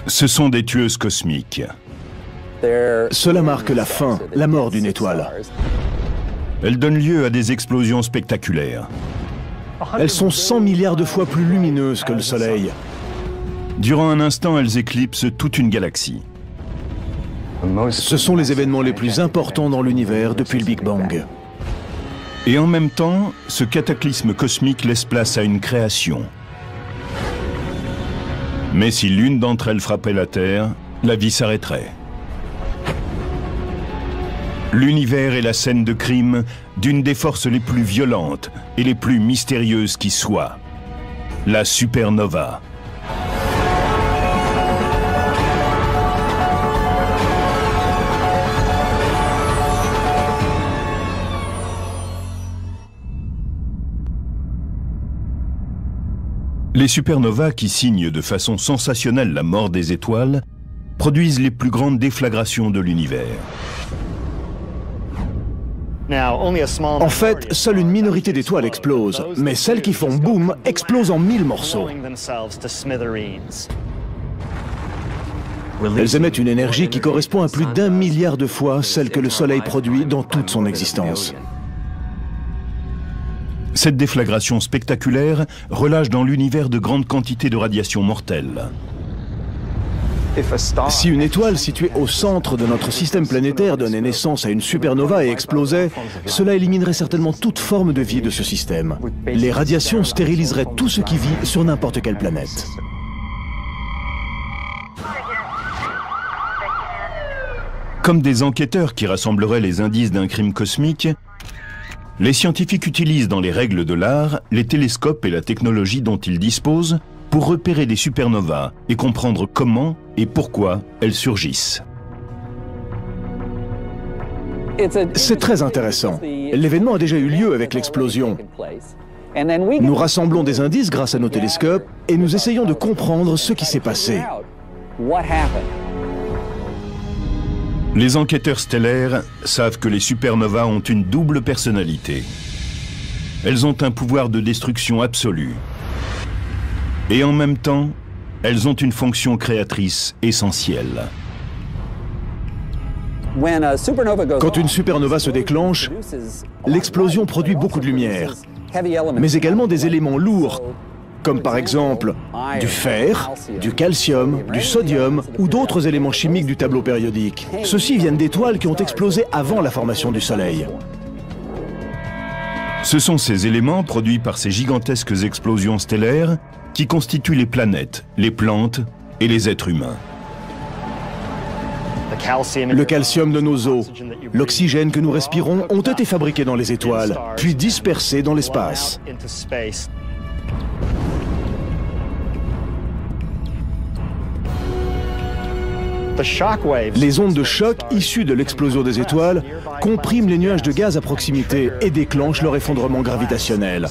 Ce sont des tueuses cosmiques. Cela marque la fin, la mort d'une étoile. Elles donnent lieu à des explosions spectaculaires. Elles sont 100 milliards de fois plus lumineuses que le Soleil. Durant un instant, elles éclipsent toute une galaxie. Ce sont les événements les plus importants dans l'univers depuis le Big Bang. Et en même temps, ce cataclysme cosmique laisse place à une création. Mais si l'une d'entre elles frappait la Terre, la vie s'arrêterait. L'univers est la scène de crime d'une des forces les plus violentes et les plus mystérieuses qui soient, la supernova. Les supernovas, qui signent de façon sensationnelle la mort des étoiles, produisent les plus grandes déflagrations de l'univers. En fait, seule une minorité d'étoiles explosent, mais celles qui font boum explosent en 1000 morceaux. Elles émettent une énergie qui correspond à plus d'1 milliard de fois celle que le Soleil produit dans toute son existence. Cette déflagration spectaculaire relâche dans l'univers de grandes quantités de radiation mortelle. Si une étoile située au centre de notre système planétaire donnait naissance à une supernova et explosait, cela éliminerait certainement toute forme de vie de ce système. Les radiations stériliseraient tout ce qui vit sur n'importe quelle planète. Comme des enquêteurs qui rassembleraient les indices d'un crime cosmique, les scientifiques utilisent dans les règles de l'art les télescopes et la technologie dont ils disposent pour repérer des supernovas et comprendre comment et pourquoi elles surgissent. C'est très intéressant. L'événement a déjà eu lieu avec l'explosion. Nous rassemblons des indices grâce à nos télescopes et nous essayons de comprendre ce qui s'est passé. Les enquêteurs stellaires savent que les supernovas ont une double personnalité. Elles ont un pouvoir de destruction absolu. Et en même temps, elles ont une fonction créatrice essentielle. Quand une supernova se déclenche, l'explosion produit beaucoup de lumière, mais également des éléments lourds, comme par exemple du fer, du calcium, du sodium ou d'autres éléments chimiques du tableau périodique. Ceux-ci viennent d'étoiles qui ont explosé avant la formation du Soleil. Ce sont ces éléments produits par ces gigantesques explosions stellaires qui constituent les planètes, les plantes et les êtres humains. Le calcium de nos os, l'oxygène que nous respirons ont été fabriqués dans les étoiles, puis dispersés dans l'espace. Les ondes de choc issues de l'explosion des étoiles compriment les nuages de gaz à proximité et déclenchent leur effondrement gravitationnel.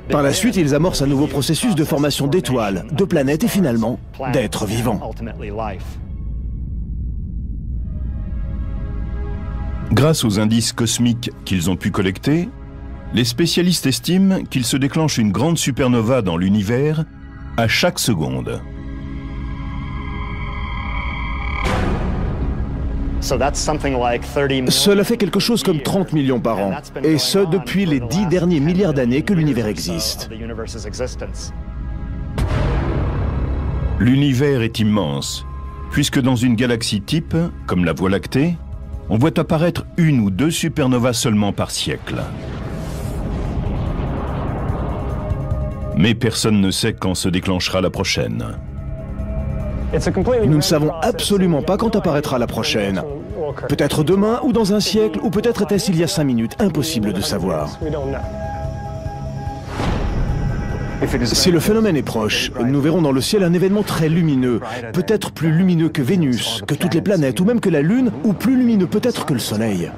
Par la suite, ils amorcent un nouveau processus de formation d'étoiles, de planètes et finalement d'êtres vivants. Grâce aux indices cosmiques qu'ils ont pu collecter, les spécialistes estiment qu'il se déclenche une grande supernova dans l'univers à chaque seconde. Cela fait quelque chose comme 30 millions par an, et ce depuis les 10 derniers milliards d'années que l'univers existe. L'univers est immense, puisque dans une galaxie type, comme la Voie lactée, on voit apparaître 1 ou 2 supernovas seulement par siècle. Mais personne ne sait quand se déclenchera la prochaine. Nous ne savons absolument pas quand apparaîtra la prochaine. Peut-être demain, ou dans un siècle, ou peut-être était-ce il y a 5 minutes. Impossible de savoir. Si le phénomène est proche, nous verrons dans le ciel un événement très lumineux, peut-être plus lumineux que Vénus, que toutes les planètes, ou même que la Lune, ou plus lumineux peut-être que le Soleil.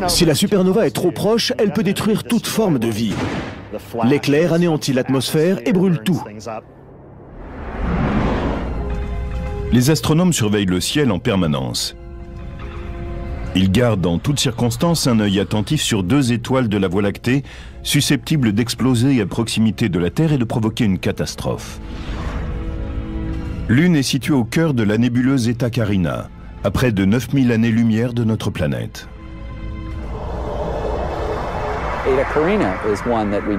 Si la supernova est trop proche, elle peut détruire toute forme de vie. L'éclair anéantit l'atmosphère et brûle tout. Les astronomes surveillent le ciel en permanence. Ils gardent en toutes circonstances un œil attentif sur 2 étoiles de la Voie lactée susceptibles d'exploser à proximité de la Terre et de provoquer une catastrophe. Lune est située au cœur de la nébuleuse Eta Carina, à près de 9000 années-lumière de notre planète.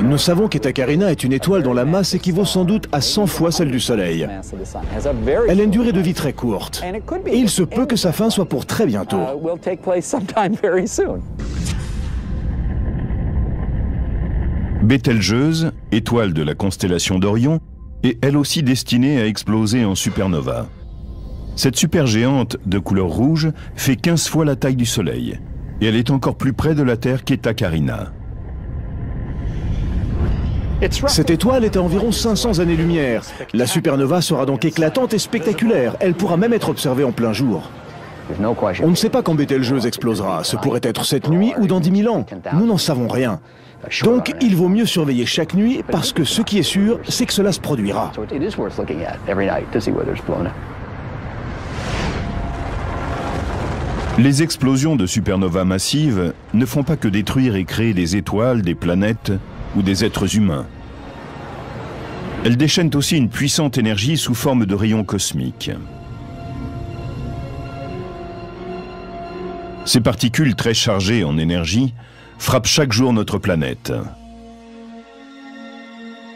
Nous savons qu'Eta Carina est une étoile dont la masse équivaut sans doute à 100 fois celle du Soleil. Elle a une durée de vie très courte, et il se peut que sa fin soit pour très bientôt. Bételgeuse, étoile de la constellation d'Orion, est elle aussi destinée à exploser en supernova. Cette supergéante de couleur rouge fait 15 fois la taille du Soleil, et elle est encore plus près de la Terre qu'Eta Carina. Cette étoile est à environ 500 années-lumière. La supernova sera donc éclatante et spectaculaire. Elle pourra même être observée en plein jour. On ne sait pas quand Bételgeuse explosera. Ce pourrait être cette nuit ou dans 10 000 ans. Nous n'en savons rien. Donc il vaut mieux surveiller chaque nuit parce que ce qui est sûr, c'est que cela se produira. Les explosions de supernovas massives ne font pas que détruire et créer des étoiles, des planètes ou des êtres humains. Elles déchaînent aussi une puissante énergie sous forme de rayons cosmiques. Ces particules très chargées en énergie frappent chaque jour notre planète.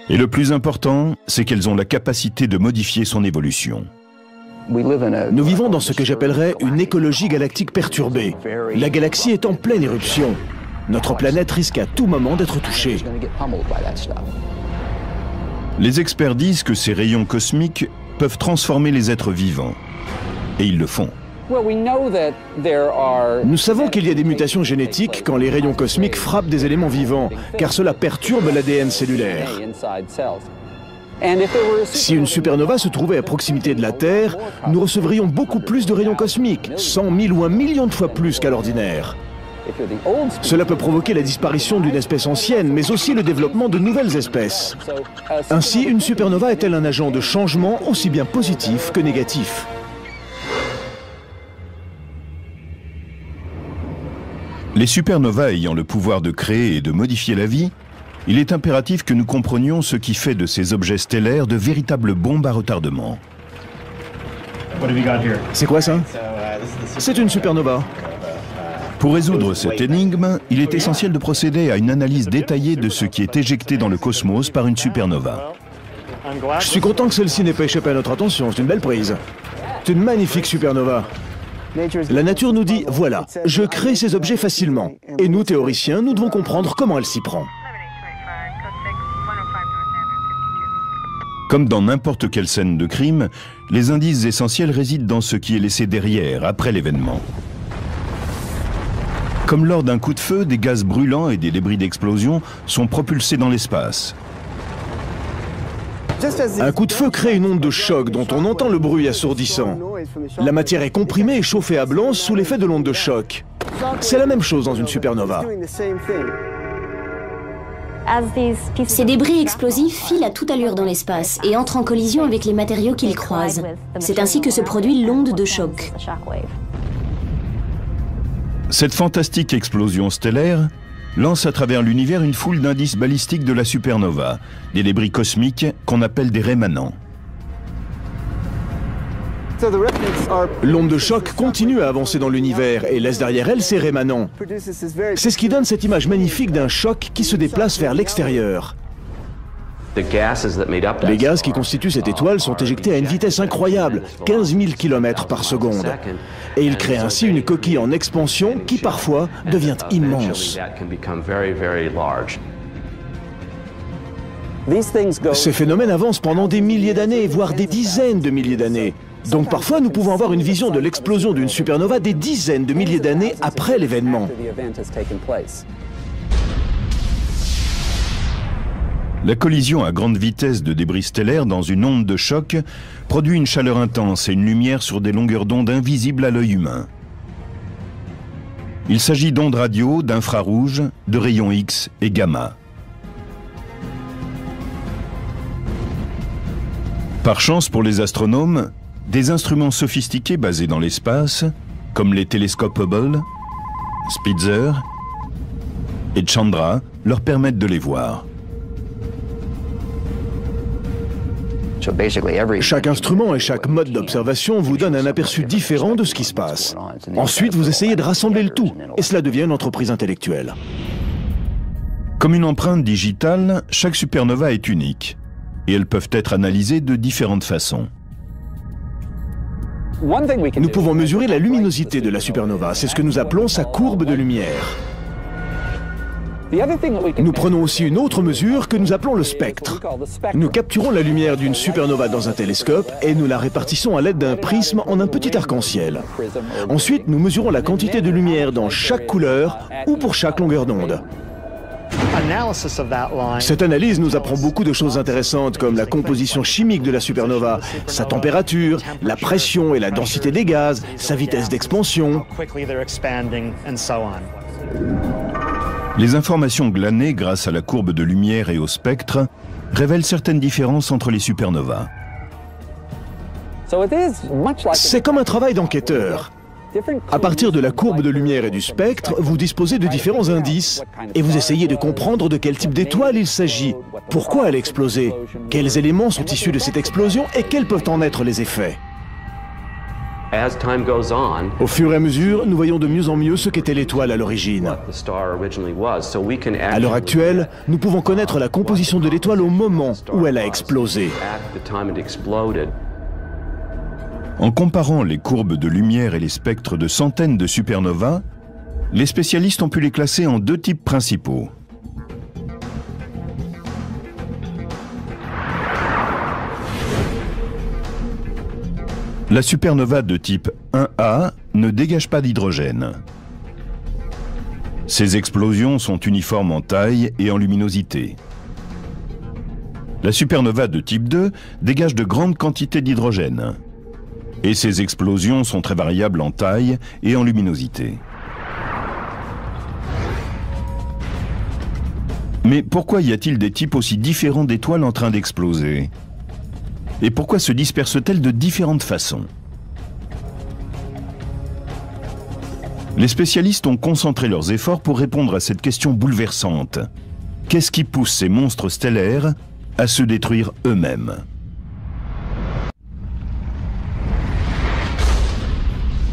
Et le plus important, c'est qu'elles ont la capacité de modifier son évolution. Nous vivons dans ce que j'appellerais une écologie galactique perturbée. La galaxie est en pleine éruption. Notre planète risque à tout moment d'être touchée. Les experts disent que ces rayons cosmiques peuvent transformer les êtres vivants. Et ils le font. Nous savons qu'il y a des mutations génétiques quand les rayons cosmiques frappent des éléments vivants, car cela perturbe l'ADN cellulaire. Si une supernova se trouvait à proximité de la Terre, nous recevrions beaucoup plus de rayons cosmiques, 100 000 ou 1 million de fois plus qu'à l'ordinaire. Cela peut provoquer la disparition d'une espèce ancienne, mais aussi le développement de nouvelles espèces. Ainsi, une supernova est-elle un agent de changement aussi bien positif que négatif? Les supernovas ayant le pouvoir de créer et de modifier la vie, il est impératif que nous comprenions ce qui fait de ces objets stellaires de véritables bombes à retardement. C'est quoi ça? C'est une supernova. Pour résoudre cette énigme, il est essentiel de procéder à une analyse détaillée de ce qui est éjecté dans le cosmos par une supernova. Je suis content que celle-ci n'ait pas échappé à notre attention, c'est une belle prise. C'est une magnifique supernova. La nature nous dit, voilà, je crée ces objets facilement. Et nous, théoriciens, nous devons comprendre comment elle s'y prend. Comme dans n'importe quelle scène de crime, les indices essentiels résident dans ce qui est laissé derrière, après l'événement. Comme lors d'un coup de feu, des gaz brûlants et des débris d'explosion sont propulsés dans l'espace. Un coup de feu crée une onde de choc dont on entend le bruit assourdissant. La matière est comprimée et chauffée à blanc sous l'effet de l'onde de choc. C'est la même chose dans une supernova. Ces débris explosifs filent à toute allure dans l'espace et entrent en collision avec les matériaux qu'ils croisent. C'est ainsi que se produit l'onde de choc. Cette fantastique explosion stellaire lance à travers l'univers une foule d'indices balistiques de la supernova, des débris cosmiques qu'on appelle des rémanents. L'onde de choc continue à avancer dans l'univers et laisse derrière elle ses rémanents. C'est ce qui donne cette image magnifique d'un choc qui se déplace vers l'extérieur. Les gaz qui constituent cette étoile sont éjectés à une vitesse incroyable, 15 000 km par seconde. Et ils créent ainsi une coquille en expansion qui parfois devient immense. Ces phénomènes avancent pendant des milliers d'années, voire des dizaines de milliers d'années. Donc parfois nous pouvons avoir une vision de l'explosion d'une supernova des dizaines de milliers d'années après l'événement. La collision à grande vitesse de débris stellaires dans une onde de choc produit une chaleur intense et une lumière sur des longueurs d'onde invisibles à l'œil humain. Il s'agit d'ondes radio, d'infrarouges, de rayons X et gamma. Par chance pour les astronomes, des instruments sophistiqués basés dans l'espace, comme les télescopes Hubble, Spitzer et Chandra, leur permettent de les voir. Chaque instrument et chaque mode d'observation vous donne un aperçu différent de ce qui se passe. Ensuite, vous essayez de rassembler le tout, et cela devient une entreprise intellectuelle. Comme une empreinte digitale, chaque supernova est unique, et elles peuvent être analysées de différentes façons. Nous pouvons mesurer la luminosité de la supernova, c'est ce que nous appelons sa courbe de lumière. Nous prenons aussi une autre mesure que nous appelons le spectre. Nous capturons la lumière d'une supernova dans un télescope et nous la répartissons à l'aide d'un prisme en un petit arc-en-ciel. Ensuite, nous mesurons la quantité de lumière dans chaque couleur ou pour chaque longueur d'onde. Cette analyse nous apprend beaucoup de choses intéressantes comme la composition chimique de la supernova, sa température, la pression et la densité des gaz, sa vitesse d'expansion. Les informations glanées grâce à la courbe de lumière et au spectre révèlent certaines différences entre les supernovas. C'est comme un travail d'enquêteur. À partir de la courbe de lumière et du spectre, vous disposez de différents indices et vous essayez de comprendre de quel type d'étoile il s'agit, pourquoi elle a explosé, quels éléments sont issus de cette explosion et quels peuvent en être les effets. Au fur et à mesure, nous voyons de mieux en mieux ce qu'était l'étoile à l'origine. À l'heure actuelle, nous pouvons connaître la composition de l'étoile au moment où elle a explosé. En comparant les courbes de lumière et les spectres de centaines de supernovas, les spécialistes ont pu les classer en deux types principaux. La supernova de type 1A ne dégage pas d'hydrogène. Ces explosions sont uniformes en taille et en luminosité. La supernova de type 2 dégage de grandes quantités d'hydrogène. Et ces explosions sont très variables en taille et en luminosité. Mais pourquoi y a-t-il des types aussi différents d'étoiles en train d'exploser ? Et pourquoi se dispersent-elles de différentes façons? Les spécialistes ont concentré leurs efforts pour répondre à cette question bouleversante. Qu'est-ce qui pousse ces monstres stellaires à se détruire eux-mêmes?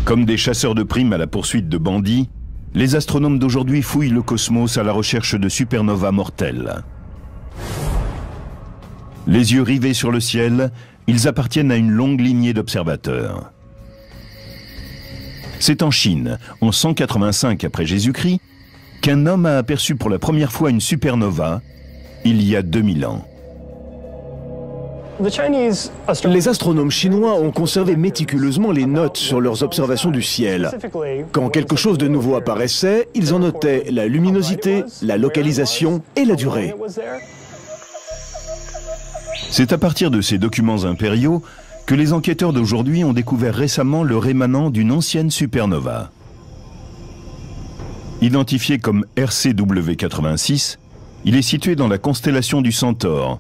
Comme des chasseurs de primes à la poursuite de bandits, les astronomes d'aujourd'hui fouillent le cosmos à la recherche de supernovas mortelles. Les yeux rivés sur le ciel, ils appartiennent à une longue lignée d'observateurs. C'est en Chine, en 185 après Jésus-Christ, qu'un homme a aperçu pour la première fois une supernova, il y a 2000 ans. Les astronomes chinois ont conservé méticuleusement les notes sur leurs observations du ciel. Quand quelque chose de nouveau apparaissait, ils en notaient la luminosité, la localisation et la durée. C'est à partir de ces documents impériaux que les enquêteurs d'aujourd'hui ont découvert récemment le rémanent d'une ancienne supernova. Identifié comme RCW86, il est situé dans la constellation du Centaure,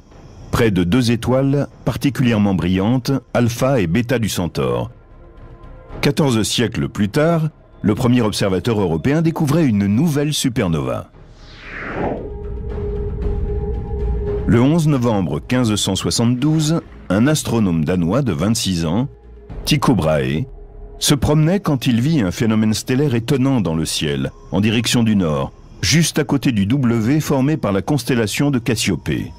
près de deux étoiles particulièrement brillantes, Alpha et Bêta du Centaure. 14 siècles plus tard, le premier observateur européen découvrait une nouvelle supernova. Le 11 novembre 1572, un astronome danois de 26 ans, Tycho Brahe, se promenait quand il vit un phénomène stellaire étonnant dans le ciel, en direction du nord, juste à côté du W formé par la constellation de Cassiopée.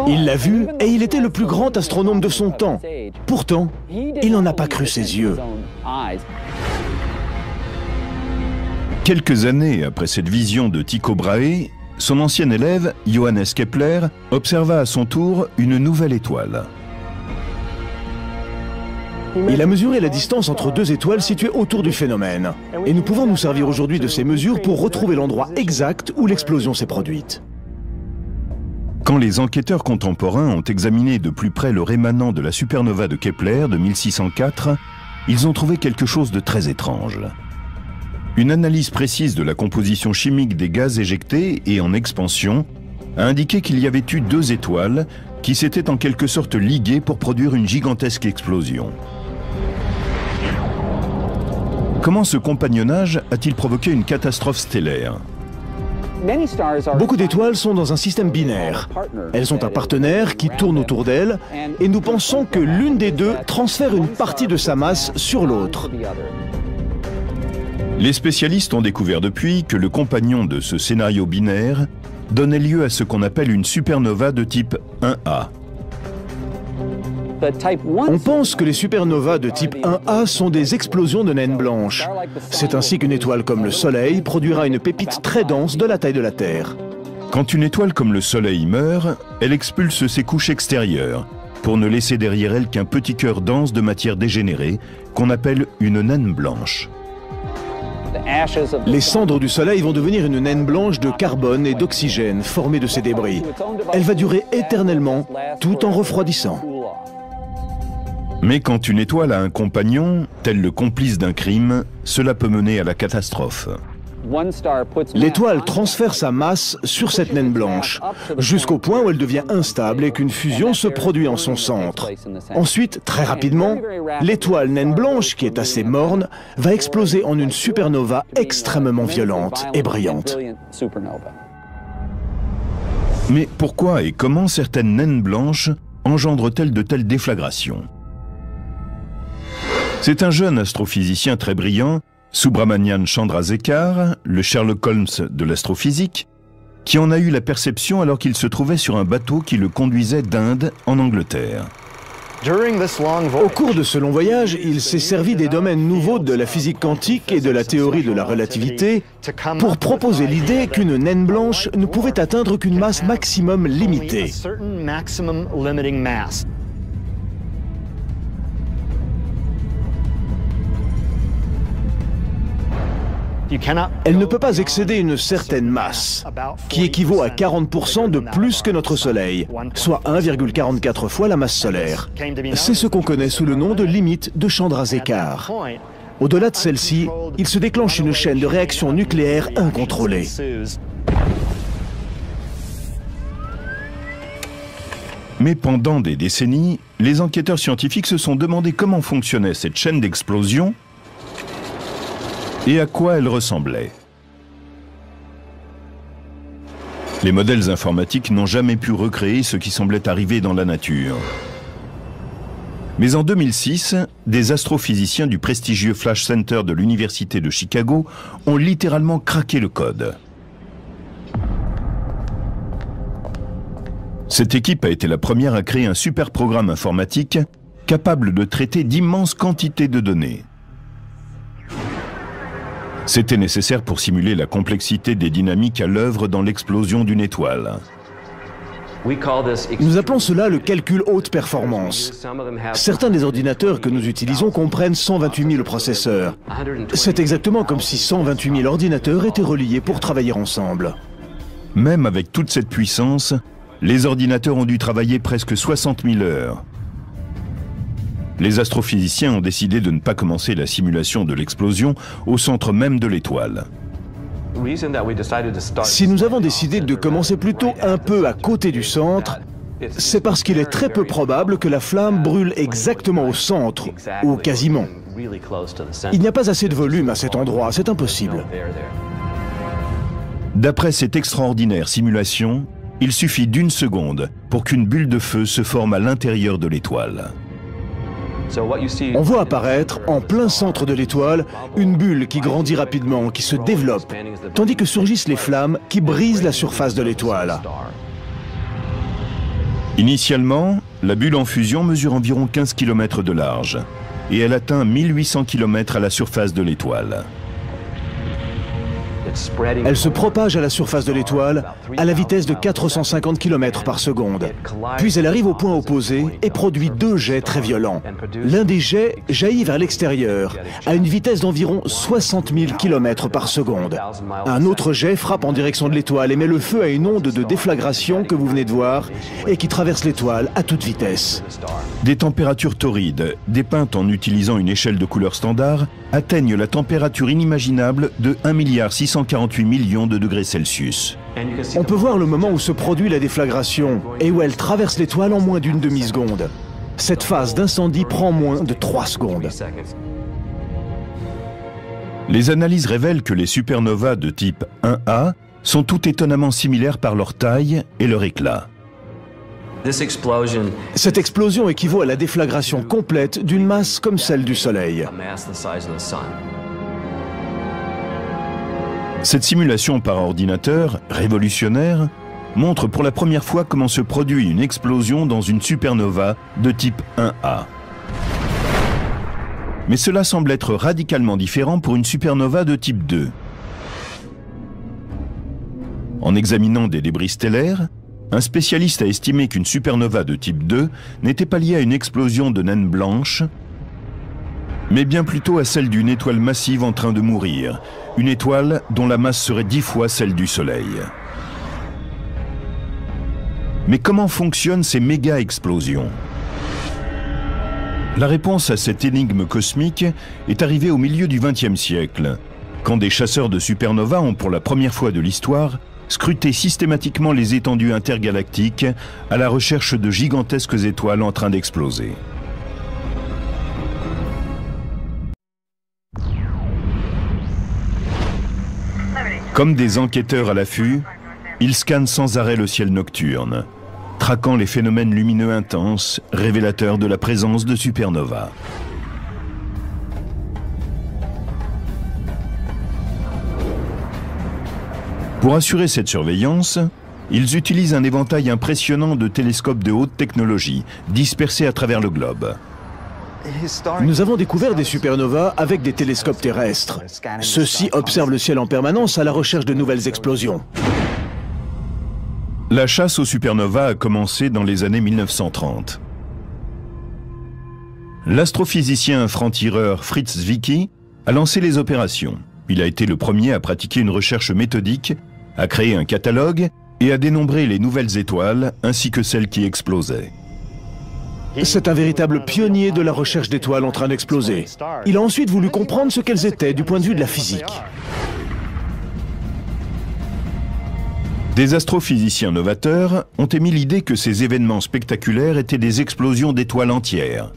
Il l'a vu et il était le plus grand astronome de son temps. Pourtant, il n'en a pas cru ses yeux. Quelques années après cette vision de Tycho Brahe, son ancien élève, Johannes Kepler, observa à son tour une nouvelle étoile. Il a mesuré la distance entre deux étoiles situées autour du phénomène. Et nous pouvons nous servir aujourd'hui de ces mesures pour retrouver l'endroit exact où l'explosion s'est produite. Quand les enquêteurs contemporains ont examiné de plus près le rémanent de la supernova de Kepler de 1604, ils ont trouvé quelque chose de très étrange. Une analyse précise de la composition chimique des gaz éjectés et en expansion a indiqué qu'il y avait eu deux étoiles qui s'étaient en quelque sorte liguées pour produire une gigantesque explosion. Comment ce compagnonnage a-t-il provoqué une catastrophe stellaire? Beaucoup d'étoiles sont dans un système binaire. Elles ont un partenaire qui tourne autour d'elles et nous pensons que l'une des deux transfère une partie de sa masse sur l'autre. Les spécialistes ont découvert depuis que le compagnon de ce scénario binaire donnait lieu à ce qu'on appelle une supernova de type 1A. On pense que les supernovas de type 1A sont des explosions de naines blanches. C'est ainsi qu'une étoile comme le Soleil produira une pépite très dense de la taille de la Terre. Quand une étoile comme le Soleil meurt, elle expulse ses couches extérieures, pour ne laisser derrière elle qu'un petit cœur dense de matière dégénérée, qu'on appelle une naine blanche. Les cendres du Soleil vont devenir une naine blanche de carbone et d'oxygène formée de ces débris. Elle va durer éternellement, tout en refroidissant. Mais quand une étoile a un compagnon, tel le complice d'un crime, cela peut mener à la catastrophe. L'étoile transfère sa masse sur cette naine blanche, jusqu'au point où elle devient instable et qu'une fusion se produit en son centre. Ensuite, très rapidement, l'étoile naine blanche, qui est assez morne, va exploser en une supernova extrêmement violente et brillante. Mais pourquoi et comment certaines naines blanches engendrent-elles de telles déflagrations ? C'est un jeune astrophysicien très brillant, Subrahmanyam Chandrasekhar, le Sherlock Holmes de l'astrophysique, qui en a eu la perception alors qu'il se trouvait sur un bateau qui le conduisait d'Inde en Angleterre. Au cours de ce long voyage, il s'est servi des domaines nouveaux de la physique quantique et de la théorie de la relativité pour proposer l'idée qu'une naine blanche ne pouvait atteindre qu'une masse maximum limitée. Elle ne peut pas excéder une certaine masse, qui équivaut à 40% de plus que notre Soleil, soit 1,44 fois la masse solaire. C'est ce qu'on connaît sous le nom de limite de Chandrasekhar. Au-delà de celle-ci, il se déclenche une chaîne de réactions nucléaires incontrôlées. Mais pendant des décennies, les enquêteurs scientifiques se sont demandé comment fonctionnait cette chaîne d'explosion et à quoi elle ressemblait. Les modèles informatiques n'ont jamais pu recréer ce qui semblait arriver dans la nature. Mais en 2006, des astrophysiciens du prestigieux Flash Center de l'Université de Chicago ont littéralement craqué le code. Cette équipe a été la première à créer un super programme informatique capable de traiter d'immenses quantités de données. C'était nécessaire pour simuler la complexité des dynamiques à l'œuvre dans l'explosion d'une étoile. Nous appelons cela le calcul haute performance. Certains des ordinateurs que nous utilisons comprennent 128 000 processeurs. C'est exactement comme si 128 000 ordinateurs étaient reliés pour travailler ensemble. Même avec toute cette puissance, les ordinateurs ont dû travailler presque 60 000 heures. Les astrophysiciens ont décidé de ne pas commencer la simulation de l'explosion au centre même de l'étoile. Si nous avons décidé de commencer plutôt un peu à côté du centre, c'est parce qu'il est très peu probable que la flamme brûle exactement au centre, ou quasiment. Il n'y a pas assez de volume à cet endroit, c'est impossible. D'après cette extraordinaire simulation, il suffit d'une seconde pour qu'une bulle de feu se forme à l'intérieur de l'étoile. On voit apparaître, en plein centre de l'étoile, une bulle qui grandit rapidement, qui se développe, tandis que surgissent les flammes qui brisent la surface de l'étoile. Initialement, la bulle en fusion mesure environ 15 km de large, et elle atteint 1800 km à la surface de l'étoile. Elle se propage à la surface de l'étoile à la vitesse de 450 km par seconde. Puis elle arrive au point opposé et produit deux jets très violents. L'un des jets jaillit vers l'extérieur à une vitesse d'environ 60 000 km par seconde. Un autre jet frappe en direction de l'étoile et met le feu à une onde de déflagration que vous venez de voir et qui traverse l'étoile à toute vitesse. Des températures torrides, dépeintes en utilisant une échelle de couleur standard, atteignent la température inimaginable de 1,648 milliard de degrés Celsius. On peut voir le moment où se produit la déflagration et où elle traverse l'étoile en moins d'une demi-seconde. Cette phase d'incendie prend moins de 3 secondes. Les analyses révèlent que les supernovas de type 1A sont toutes étonnamment similaires par leur taille et leur éclat. Cette explosion équivaut à la déflagration complète d'une masse comme celle du Soleil. Cette simulation par ordinateur, révolutionnaire, montre pour la première fois comment se produit une explosion dans une supernova de type 1A. Mais cela semble être radicalement différent pour une supernova de type 2. En examinant des débris stellaires, un spécialiste a estimé qu'une supernova de type 2 n'était pas liée à une explosion de naines blanches, mais bien plutôt à celle d'une étoile massive en train de mourir, une étoile dont la masse serait 10 fois celle du Soleil. Mais comment fonctionnent ces méga-explosions? La réponse à cette énigme cosmique est arrivée au milieu du XXe siècle, quand des chasseurs de supernovas ont pour la première fois de l'histoire scruté systématiquement les étendues intergalactiques à la recherche de gigantesques étoiles en train d'exploser. Comme des enquêteurs à l'affût, ils scannent sans arrêt le ciel nocturne, traquant les phénomènes lumineux intenses, révélateurs de la présence de supernovas. Pour assurer cette surveillance, ils utilisent un éventail impressionnant de télescopes de haute technologie, dispersés à travers le globe. Nous avons découvert des supernovas avec des télescopes terrestres. Ceux-ci observent le ciel en permanence à la recherche de nouvelles explosions. La chasse aux supernovas a commencé dans les années 1930. L'astrophysicien franc-tireur Fritz Zwicky a lancé les opérations. Il a été le premier à pratiquer une recherche méthodique, à créer un catalogue et à dénombrer les nouvelles étoiles ainsi que celles qui explosaient. C'est un véritable pionnier de la recherche d'étoiles en train d'exploser. Il a ensuite voulu comprendre ce qu'elles étaient du point de vue de la physique. Des astrophysiciens novateurs ont émis l'idée que ces événements spectaculaires étaient des explosions d'étoiles entières.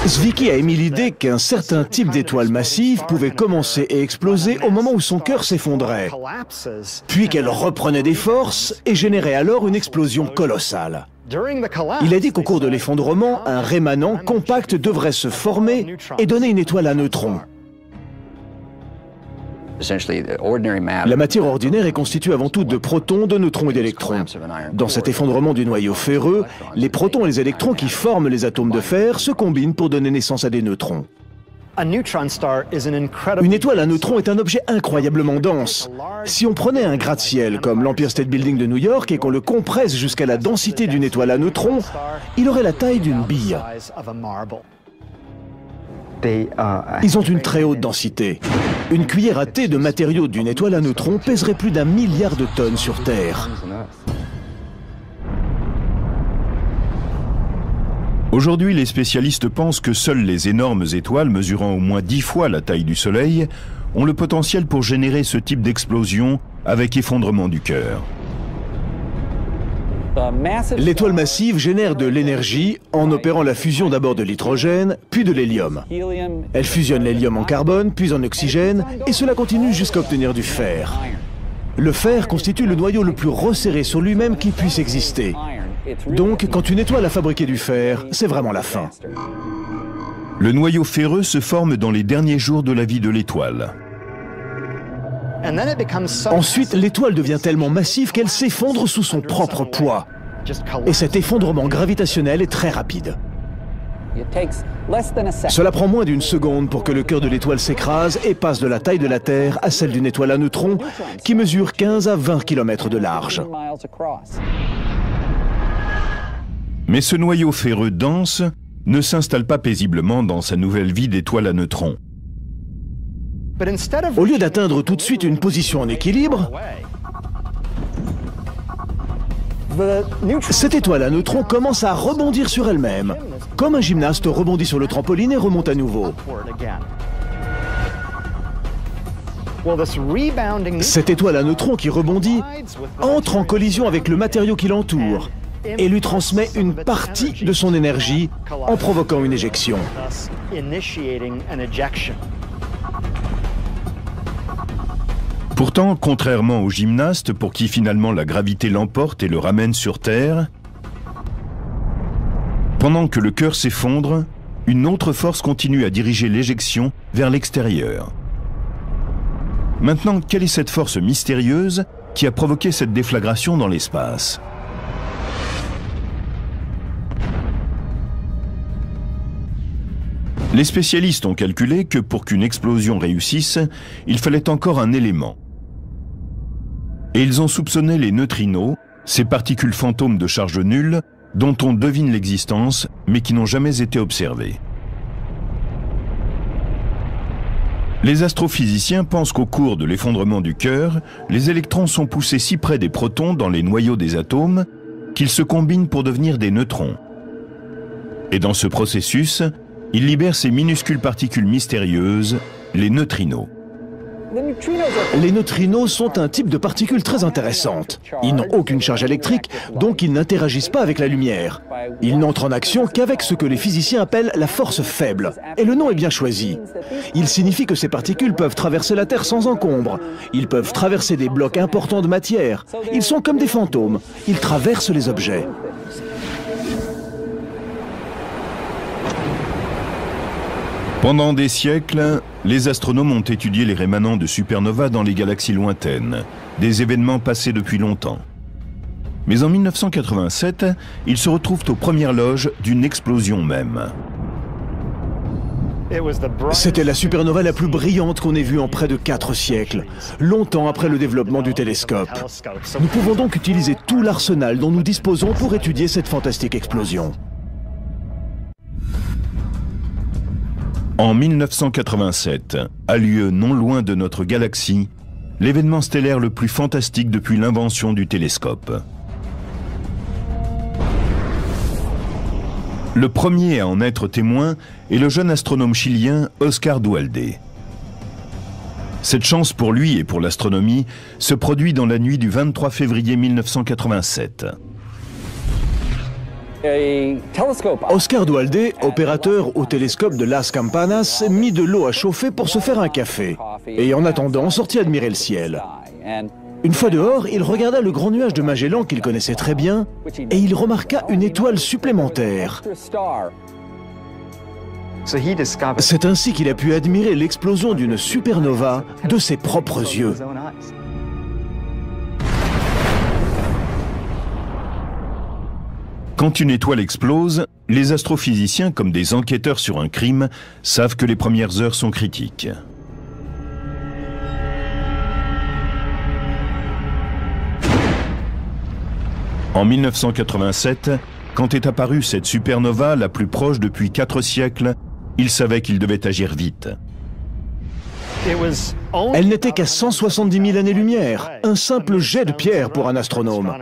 Zwicky a émis l'idée qu'un certain type d'étoile massive pouvait commencer et exploser au moment où son cœur s'effondrait, puis qu'elle reprenait des forces et générait alors une explosion colossale. Il a dit qu'au cours de l'effondrement, un rémanent compact devrait se former et donner une étoile à neutrons. La matière ordinaire est constituée avant tout de protons, de neutrons et d'électrons. Dans cet effondrement du noyau ferreux, les protons et les électrons qui forment les atomes de fer se combinent pour donner naissance à des neutrons. Une étoile à neutrons est un objet incroyablement dense. Si on prenait un gratte-ciel comme l'Empire State Building de New York et qu'on le compresse jusqu'à la densité d'une étoile à neutrons, il aurait la taille d'une bille. Ils ont une très haute densité. Une cuillère à thé de matériaux d'une étoile à neutrons pèserait plus d'1 milliard de tonnes sur Terre. Aujourd'hui, les spécialistes pensent que seules les énormes étoiles mesurant au moins 10 fois la taille du Soleil ont le potentiel pour générer ce type d'explosion avec effondrement du cœur. L'étoile massive génère de l'énergie en opérant la fusion d'abord de l'hydrogène, puis de l'hélium. Elle fusionne l'hélium en carbone, puis en oxygène, et cela continue jusqu'à obtenir du fer. Le fer constitue le noyau le plus resserré sur lui-même qui puisse exister. Donc, quand une étoile a fabriqué du fer, c'est vraiment la fin. Le noyau ferreux se forme dans les derniers jours de la vie de l'étoile. Ensuite, l'étoile devient tellement massive qu'elle s'effondre sous son propre poids. Et cet effondrement gravitationnel est très rapide. Cela prend moins d'une seconde pour que le cœur de l'étoile s'écrase et passe de la taille de la Terre à celle d'une étoile à neutrons qui mesure 15 à 20 km de large. Mais ce noyau ferreux dense ne s'installe pas paisiblement dans sa nouvelle vie d'étoile à neutrons. Au lieu d'atteindre tout de suite une position en équilibre, cette étoile à neutrons commence à rebondir sur elle-même, comme un gymnaste rebondit sur le trampoline et remonte à nouveau. Cette étoile à neutrons qui rebondit entre en collision avec le matériau qui l'entoure et lui transmet une partie de son énergie en provoquant une éjection. Pourtant, contrairement aux gymnastes pour qui finalement la gravité l'emporte et le ramène sur Terre, pendant que le cœur s'effondre, une autre force continue à diriger l'éjection vers l'extérieur. Maintenant, quelle est cette force mystérieuse qui a provoqué cette déflagration dans l'espace? Les spécialistes ont calculé que pour qu'une explosion réussisse, il fallait encore un élément. Et ils ont soupçonné les neutrinos, ces particules fantômes de charge nulle, dont on devine l'existence, mais qui n'ont jamais été observées. Les astrophysiciens pensent qu'au cours de l'effondrement du cœur, les électrons sont poussés si près des protons dans les noyaux des atomes qu'ils se combinent pour devenir des neutrons. Et dans ce processus, ils libèrent ces minuscules particules mystérieuses, les neutrinos. Les neutrinos sont un type de particules très intéressantes. Ils n'ont aucune charge électrique, donc ils n'interagissent pas avec la lumière. Ils n'entrent en action qu'avec ce que les physiciens appellent la force faible. Et le nom est bien choisi. Il signifie que ces particules peuvent traverser la Terre sans encombre. Ils peuvent traverser des blocs importants de matière. Ils sont comme des fantômes. Ils traversent les objets. Pendant des siècles, les astronomes ont étudié les rémanents de supernovas dans les galaxies lointaines, des événements passés depuis longtemps. Mais en 1987, ils se retrouvent aux premières loges d'une explosion même. C'était la supernova la plus brillante qu'on ait vue en près de 4 siècles, longtemps après le développement du télescope. Nous pouvons donc utiliser tout l'arsenal dont nous disposons pour étudier cette fantastique explosion. En 1987, a lieu non loin de notre galaxie, l'événement stellaire le plus fantastique depuis l'invention du télescope. Le premier à en être témoin est le jeune astronome chilien Oscar Duhalde. Cette chance pour lui et pour l'astronomie se produit dans la nuit du 23 février 1987. Oscar Duhalde, opérateur au télescope de Las Campanas, mit de l'eau à chauffer pour se faire un café. Et en attendant, sortit admirer le ciel. Une fois dehors, il regarda le grand nuage de Magellan qu'il connaissait très bien, et il remarqua une étoile supplémentaire. C'est ainsi qu'il a pu admirer l'explosion d'une supernova de ses propres yeux. Quand une étoile explose, les astrophysiciens, comme des enquêteurs sur un crime, savent que les premières heures sont critiques. En 1987, quand est apparue cette supernova, la plus proche depuis 4 siècles, ils savaient qu'ils devaient agir vite. Elle n'était qu'à 170 000 années-lumière, un simple jet de pierre pour un astronome.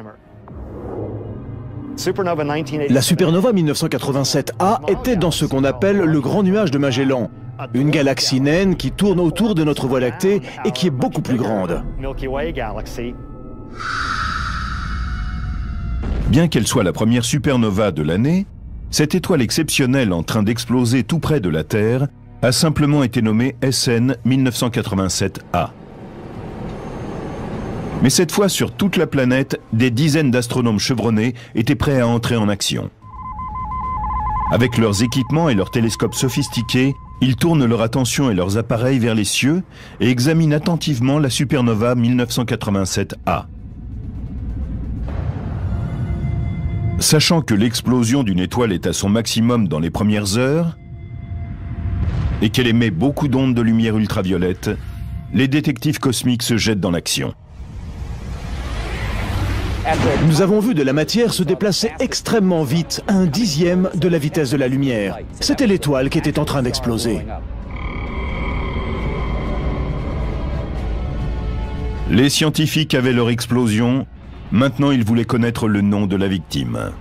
La supernova 1987A était dans ce qu'on appelle le grand nuage de Magellan, une galaxie naine qui tourne autour de notre Voie lactée et qui est beaucoup plus grande. Bien qu'elle soit la première supernova de l'année, cette étoile exceptionnelle en train d'exploser tout près de la Terre a simplement été nommée SN 1987A. Mais cette fois, sur toute la planète, des dizaines d'astronomes chevronnés étaient prêts à entrer en action. Avec leurs équipements et leurs télescopes sophistiqués, ils tournent leur attention et leurs appareils vers les cieux et examinent attentivement la supernova 1987A. Sachant que l'explosion d'une étoile est à son maximum dans les premières heures et qu'elle émet beaucoup d'ondes de lumière ultraviolette, les détectives cosmiques se jettent dans l'action. Nous avons vu de la matière se déplacer extrêmement vite, à 1/10 de la vitesse de la lumière. C'était l'étoile qui était en train d'exploser. Les scientifiques avaient leur explosion, maintenant ils voulaient connaître le nom de la victime.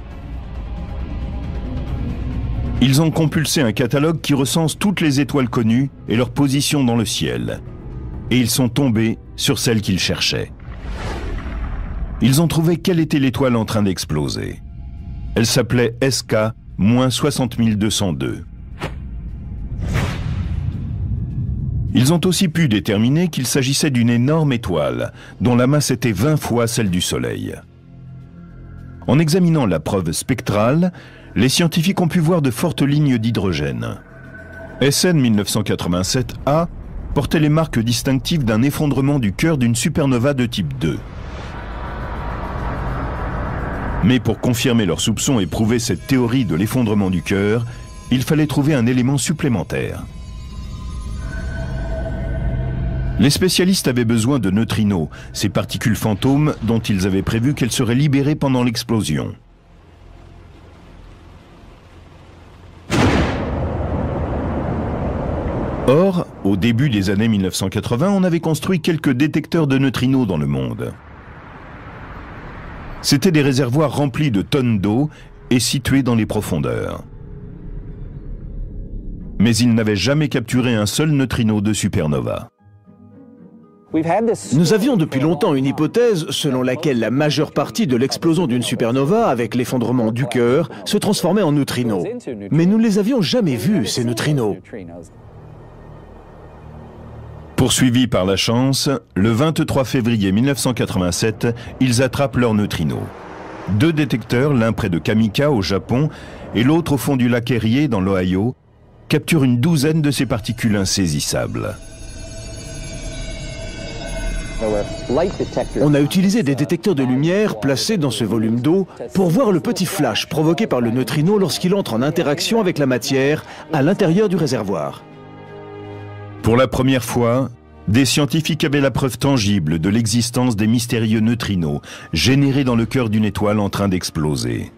Ils ont compulsé un catalogue qui recense toutes les étoiles connues et leur position dans le ciel. Et ils sont tombés sur celle qu'ils cherchaient. Ils ont trouvé quelle était l'étoile en train d'exploser. Elle s'appelait SK-60202. Ils ont aussi pu déterminer qu'il s'agissait d'une énorme étoile, dont la masse était 20 fois celle du Soleil. En examinant la preuve spectrale, les scientifiques ont pu voir de fortes lignes d'hydrogène. SN 1987A portait les marques distinctives d'un effondrement du cœur d'une supernova de type 2. Mais pour confirmer leurs soupçons et prouver cette théorie de l'effondrement du cœur, il fallait trouver un élément supplémentaire. Les spécialistes avaient besoin de neutrinos, ces particules fantômes dont ils avaient prévu qu'elles seraient libérées pendant l'explosion. Or, au début des années 1980, on avait construit quelques détecteurs de neutrinos dans le monde. C'étaient des réservoirs remplis de tonnes d'eau et situés dans les profondeurs. Mais ils n'avaient jamais capturé un seul neutrino de supernova. Nous avions depuis longtemps une hypothèse selon laquelle la majeure partie de l'explosion d'une supernova avec l'effondrement du cœur se transformait en neutrinos. Mais nous ne les avions jamais vus, ces neutrinos. Poursuivis par la chance, le 23 février 1987, ils attrapent leurs neutrinos. 2 détecteurs, l'un près de Kamika au Japon et l'autre au fond du lac Erie dans l'Ohio, capturent une douzaine de ces particules insaisissables. On a utilisé des détecteurs de lumière placés dans ce volume d'eau pour voir le petit flash provoqué par le neutrino lorsqu'il entre en interaction avec la matière à l'intérieur du réservoir. Pour la première fois, des scientifiques avaient la preuve tangible de l'existence des mystérieux neutrinos générés dans le cœur d'une étoile en train d'exploser.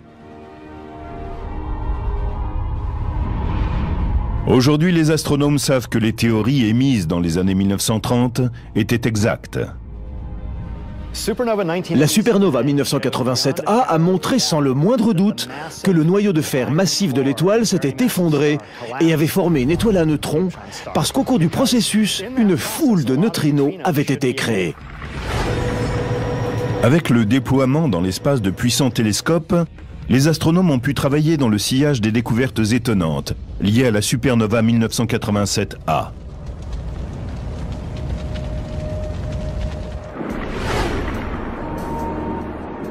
Aujourd'hui, les astronomes savent que les théories émises dans les années 1930 étaient exactes. La supernova 1987A a montré sans le moindre doute que le noyau de fer massif de l'étoile s'était effondré et avait formé une étoile à neutrons parce qu'au cours du processus, une foule de neutrinos avait été créée. Avec le déploiement dans l'espace de puissants télescopes, les astronomes ont pu travailler dans le sillage des découvertes étonnantes liées à la supernova 1987A.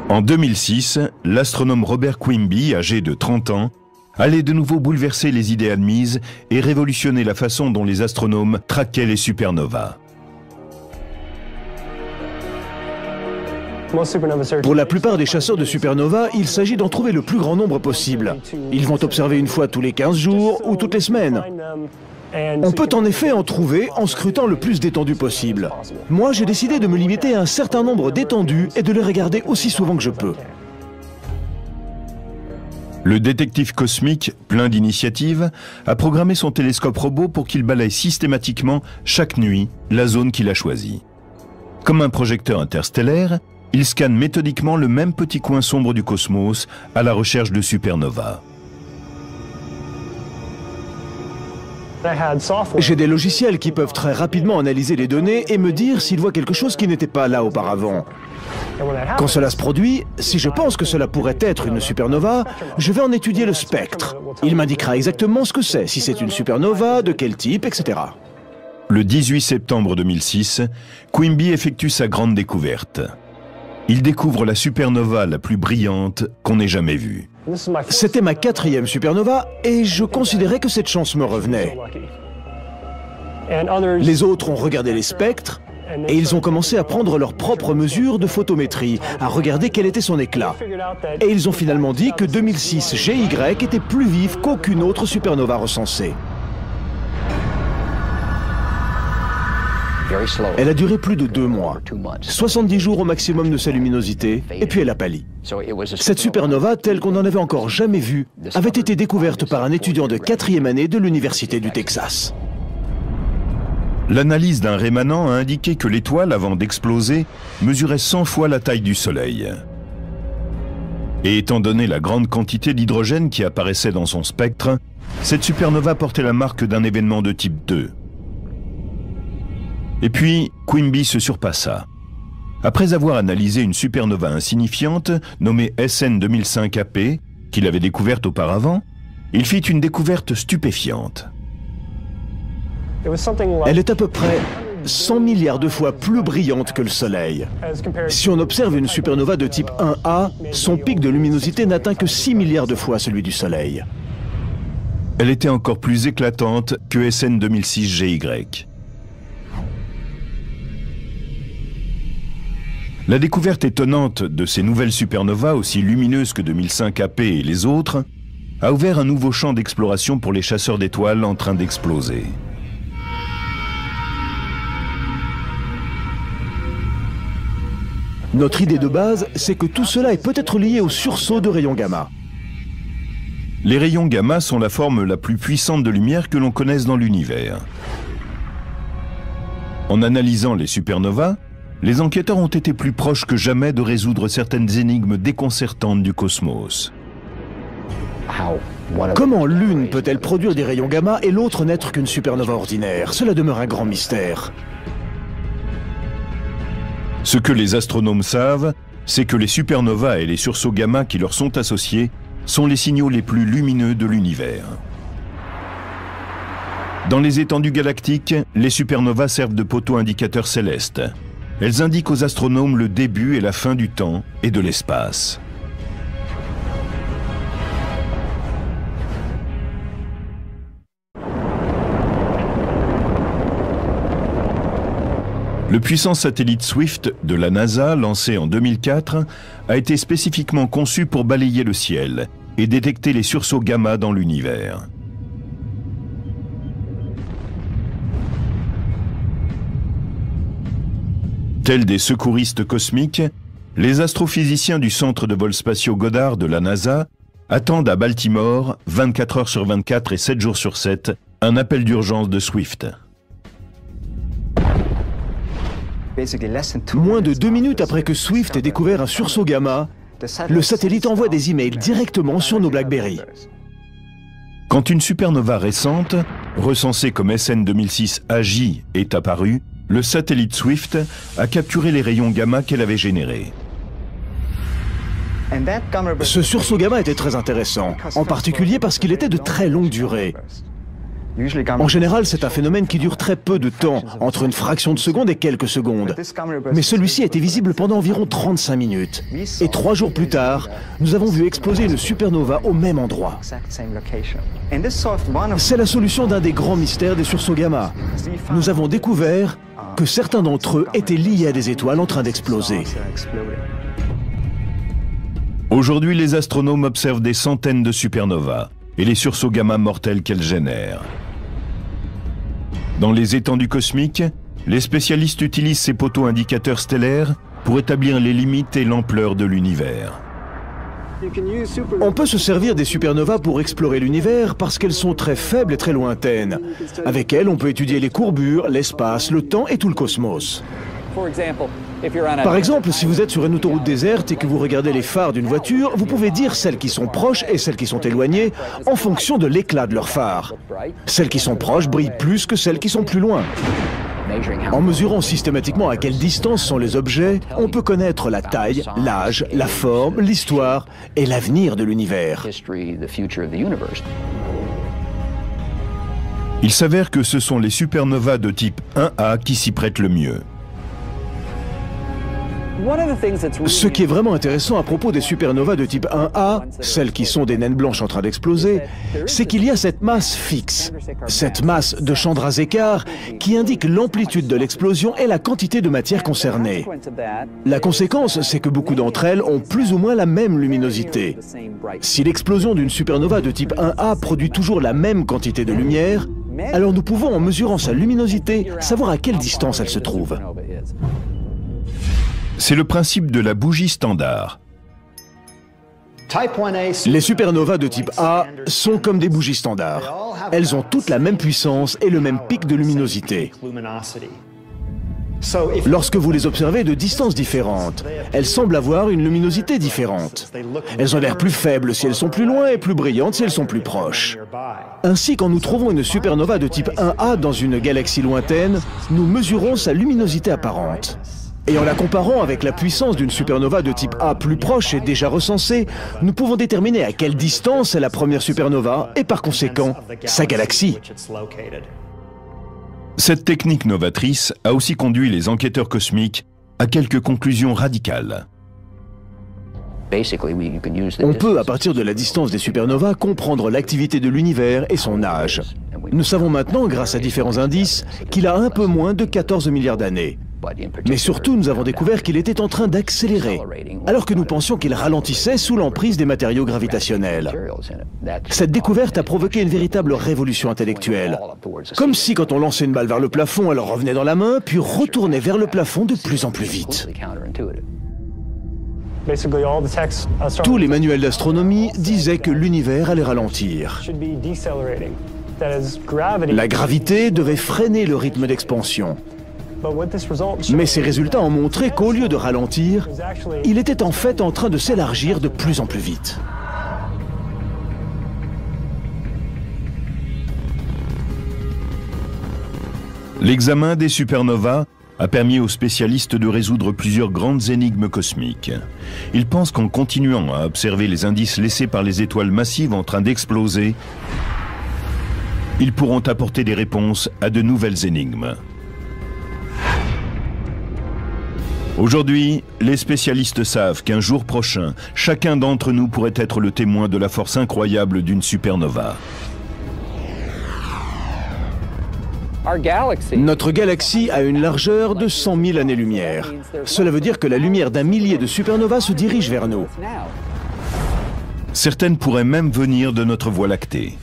En 2006, l'astronome Robert Quimby, âgé de 30 ans, allait de nouveau bouleverser les idées admises et révolutionner la façon dont les astronomes traquaient les supernovas. Pour la plupart des chasseurs de supernova, il s'agit d'en trouver le plus grand nombre possible. Ils vont observer une fois tous les 15 jours ou toutes les semaines. On peut en effet en trouver en scrutant le plus d'étendues possible. Moi, j'ai décidé de me limiter à un certain nombre d'étendues et de les regarder aussi souvent que je peux. Le détective cosmique, plein d'initiatives, a programmé son télescope robot pour qu'il balaye systématiquement, chaque nuit, la zone qu'il a choisie. Comme un projecteur interstellaire, il scanne méthodiquement le même petit coin sombre du cosmos à la recherche de supernovas. J'ai des logiciels qui peuvent très rapidement analyser les données et me dire s'ils voient quelque chose qui n'était pas là auparavant. Quand cela se produit, si je pense que cela pourrait être une supernova, je vais en étudier le spectre. Il m'indiquera exactement ce que c'est, si c'est une supernova, de quel type, etc. Le 18 septembre 2006, Quimby effectue sa grande découverte. Il découvre la supernova la plus brillante qu'on ait jamais vue. C'était ma 4e supernova et je considérais que cette chance me revenait. Les autres ont regardé les spectres et ils ont commencé à prendre leurs propres mesures de photométrie, à regarder quel était son éclat. Et ils ont finalement dit que 2006 GY était plus vive qu'aucune autre supernova recensée. Elle a duré plus de 2 mois, 70 jours au maximum de sa luminosité, et puis elle a pâli. Cette supernova, telle qu'on n'en avait encore jamais vue, avait été découverte par un étudiant de 4e année de l'Université du Texas. L'analyse d'un rémanent a indiqué que l'étoile, avant d'exploser, mesurait 100 fois la taille du Soleil. Et étant donné la grande quantité d'hydrogène qui apparaissait dans son spectre, cette supernova portait la marque d'un événement de type 2. Et puis, Quimby se surpassa. Après avoir analysé une supernova insignifiante, nommée SN 2005AP, qu'il avait découverte auparavant, il fit une découverte stupéfiante. Elle est à peu près 100 milliards de fois plus brillante que le Soleil. Si on observe une supernova de type 1A, son pic de luminosité n'atteint que 6 milliards de fois celui du Soleil. Elle était encore plus éclatante que SN 2006 GY. La découverte étonnante de ces nouvelles supernovas, aussi lumineuses que 2005 AP et les autres, a ouvert un nouveau champ d'exploration pour les chasseurs d'étoiles en train d'exploser. Notre idée de base, c'est que tout cela est peut-être lié au sursaut de rayons gamma. Les rayons gamma sont la forme la plus puissante de lumière que l'on connaisse dans l'univers. En analysant les supernovas, les enquêteurs ont été plus proches que jamais de résoudre certaines énigmes déconcertantes du cosmos. Comment l'une peut-elle produire des rayons gamma et l'autre n'être qu'une supernova ordinaire? Cela demeure un grand mystère. Ce que les astronomes savent, c'est que les supernovas et les sursauts gamma qui leur sont associés sont les signaux les plus lumineux de l'univers. Dans les étendues galactiques, les supernovas servent de poteaux indicateurs célestes. Elles indiquent aux astronomes le début et la fin du temps et de l'espace. Le puissant satellite Swift de la NASA, lancé en 2004, a été spécifiquement conçu pour balayer le ciel et détecter les sursauts gamma dans l'univers. Tels des secouristes cosmiques, les astrophysiciens du centre de vol spatiaux Goddard de la NASA attendent à Baltimore, 24 heures sur 24 et 7 jours sur 7, un appel d'urgence de Swift. Moins de 2 minutes après que Swift ait découvert un sursaut gamma, le satellite envoie des emails directement sur nos BlackBerry. Quand une supernova récente, recensée comme SN 2006 AJ, est apparue, le satellite Swift a capturé les rayons gamma qu'elle avait générés. Ce sursaut gamma était très intéressant, en particulier parce qu'il était de très longue durée. En général, c'est un phénomène qui dure très peu de temps, entre une fraction de seconde et quelques secondes. Mais celui-ci a été visible pendant environ 35 minutes. Et 3 jours plus tard, nous avons vu exploser une supernova au même endroit. C'est la solution d'un des grands mystères des sursauts gamma. Nous avons découvert que certains d'entre eux étaient liés à des étoiles en train d'exploser. Aujourd'hui, les astronomes observent des centaines de supernovas et les sursauts gamma mortels qu'elles génèrent. Dans les étendues cosmiques, les spécialistes utilisent ces poteaux indicateurs stellaires pour établir les limites et l'ampleur de l'univers. On peut se servir des supernovas pour explorer l'univers parce qu'elles sont très faibles et très lointaines. Avec elles, on peut étudier les courbures, l'espace, le temps et tout le cosmos. Par exemple, si vous êtes sur une autoroute déserte et que vous regardez les phares d'une voiture, vous pouvez dire celles qui sont proches et celles qui sont éloignées en fonction de l'éclat de leurs phares. Celles qui sont proches brillent plus que celles qui sont plus loin. En mesurant systématiquement à quelle distance sont les objets, on peut connaître la taille, l'âge, la forme, l'histoire et l'avenir de l'univers. Il s'avère que ce sont les supernovas de type 1A qui s'y prêtent le mieux. Ce qui est vraiment intéressant à propos des supernovas de type 1A, celles qui sont des naines blanches en train d'exploser, c'est qu'il y a cette masse fixe, cette masse de Chandrasekhar qui indique l'amplitude de l'explosion et la quantité de matière concernée. La conséquence, c'est que beaucoup d'entre elles ont plus ou moins la même luminosité. Si l'explosion d'une supernova de type 1A produit toujours la même quantité de lumière, alors nous pouvons, en mesurant sa luminosité, savoir à quelle distance elle se trouve. C'est le principe de la bougie standard. Les supernovas de type A sont comme des bougies standards. Elles ont toutes la même puissance et le même pic de luminosité. Lorsque vous les observez de distances différentes, elles semblent avoir une luminosité différente. Elles ont l'air plus faibles si elles sont plus loin et plus brillantes si elles sont plus proches. Ainsi, quand nous trouvons une supernova de type 1A dans une galaxie lointaine, nous mesurons sa luminosité apparente. Et en la comparant avec la puissance d'une supernova de type A plus proche et déjà recensée, nous pouvons déterminer à quelle distance est la première supernova et par conséquent sa galaxie. Cette technique novatrice a aussi conduit les enquêteurs cosmiques à quelques conclusions radicales. On peut, à partir de la distance des supernovas, comprendre l'activité de l'univers et son âge. Nous savons maintenant, grâce à différents indices, qu'il a un peu moins de 14 milliards d'années. Mais surtout, nous avons découvert qu'il était en train d'accélérer, alors que nous pensions qu'il ralentissait sous l'emprise des matériaux gravitationnels. Cette découverte a provoqué une véritable révolution intellectuelle. Comme si, quand on lançait une balle vers le plafond, elle revenait dans la main, puis retournait vers le plafond de plus en plus vite. Tous les manuels d'astronomie disaient que l'univers allait ralentir. La gravité devait freiner le rythme d'expansion. Mais ces résultats ont montré qu'au lieu de ralentir, il était en fait en train de s'élargir de plus en plus vite. L'examen des supernovas a permis aux spécialistes de résoudre plusieurs grandes énigmes cosmiques. Ils pensent qu'en continuant à observer les indices laissés par les étoiles massives en train d'exploser, ils pourront apporter des réponses à de nouvelles énigmes. Aujourd'hui, les spécialistes savent qu'un jour prochain, chacun d'entre nous pourrait être le témoin de la force incroyable d'une supernova. Notre galaxie a une largeur de 100 000 années-lumière. Cela veut dire que la lumière d'un millier de supernovas se dirige vers nous. Certaines pourraient même venir de notre Voie lactée.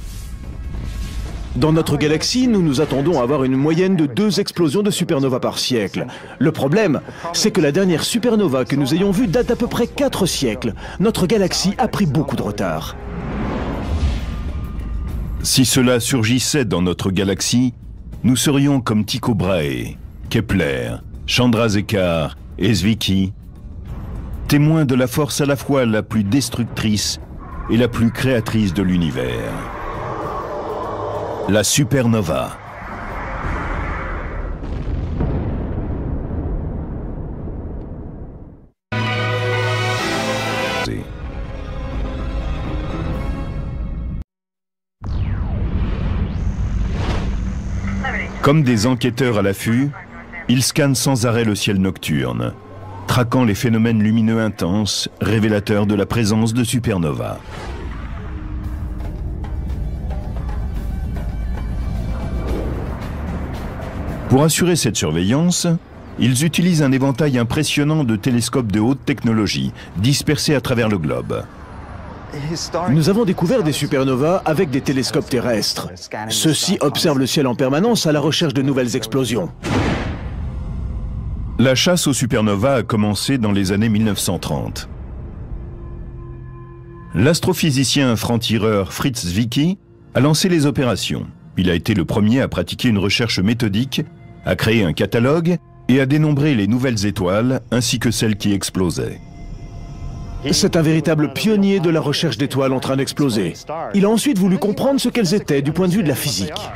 Dans notre galaxie, nous nous attendons à avoir une moyenne de 2 explosions de supernovas par siècle. Le problème, c'est que la dernière supernova que nous ayons vue date d'à peu près 4 siècles. Notre galaxie a pris beaucoup de retard. Si cela surgissait dans notre galaxie, nous serions comme Tycho Brahe, Kepler, Chandrasekhar et Zwicky, témoins de la force à la fois la plus destructrice et la plus créatrice de l'univers. La supernova. Comme des enquêteurs à l'affût, ils scannent sans arrêt le ciel nocturne, traquant les phénomènes lumineux intenses, révélateurs de la présence de supernovas. Pour assurer cette surveillance, ils utilisent un éventail impressionnant de télescopes de haute technologie, dispersés à travers le globe. Nous avons découvert des supernovas avec des télescopes terrestres. Ceux-ci observent le ciel en permanence à la recherche de nouvelles explosions. La chasse aux supernovas a commencé dans les années 1930. L'astrophysicien franc-tireur Fritz Zwicky a lancé les opérations. Il a été le premier à pratiquer une recherche méthodique, à créer un catalogue et à dénombrer les nouvelles étoiles ainsi que celles qui explosaient. C'est un véritable pionnier de la recherche d'étoiles en train d'exploser. Il a ensuite voulu comprendre ce qu'elles étaient du point de vue de la physique.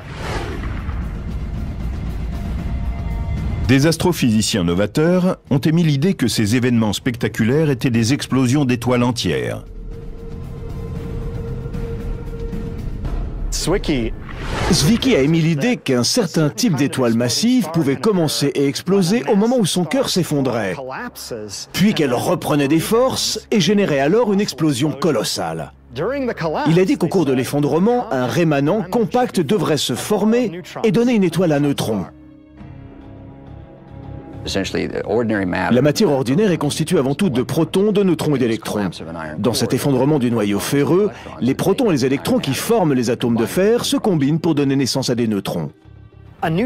Des astrophysiciens novateurs ont émis l'idée que ces événements spectaculaires étaient des explosions d'étoiles entières. Zwicky a émis l'idée qu'un certain type d'étoile massive pouvait commencer et exploser au moment où son cœur s'effondrait, puis qu'elle reprenait des forces et générait alors une explosion colossale. Il a dit qu'au cours de l'effondrement, un rémanent compact devrait se former et donner une étoile à neutrons. La matière ordinaire est constituée avant tout de protons, de neutrons et d'électrons. Dans cet effondrement du noyau ferreux, les protons et les électrons qui forment les atomes de fer se combinent pour donner naissance à des neutrons. Une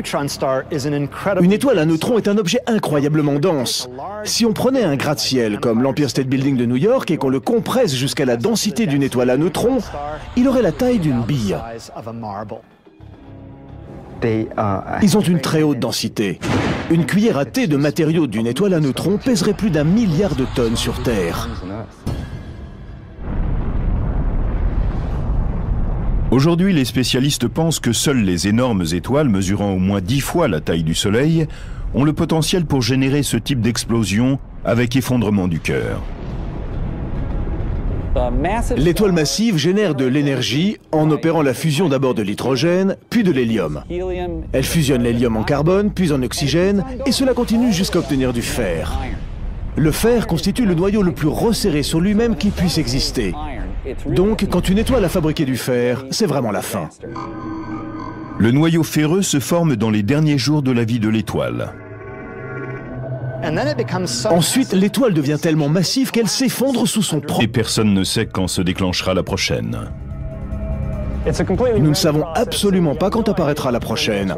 étoile à neutrons est un objet incroyablement dense. Si on prenait un gratte-ciel comme l'Empire State Building de New York et qu'on le compresse jusqu'à la densité d'une étoile à neutrons, il aurait la taille d'une bille. Ils ont une très haute densité. Une cuillère à thé de matériaux d'une étoile à neutrons pèserait plus d'1 milliard de tonnes sur Terre. Aujourd'hui, les spécialistes pensent que seules les énormes étoiles mesurant au moins 10 fois la taille du Soleil ont le potentiel pour générer ce type d'explosion avec effondrement du cœur. L'étoile massive génère de l'énergie en opérant la fusion d'abord de l'hydrogène, puis de l'hélium. Elle fusionne l'hélium en carbone, puis en oxygène, et cela continue jusqu'à obtenir du fer. Le fer constitue le noyau le plus resserré sur lui-même qui puisse exister. Donc, quand une étoile a fabriqué du fer, c'est vraiment la fin. Le noyau ferreux se forme dans les derniers jours de la vie de l'étoile. Ensuite, l'étoile devient tellement massive qu'elle s'effondre sous son propre... Et personne ne sait quand se déclenchera la prochaine. Nous ne savons absolument pas quand apparaîtra la prochaine.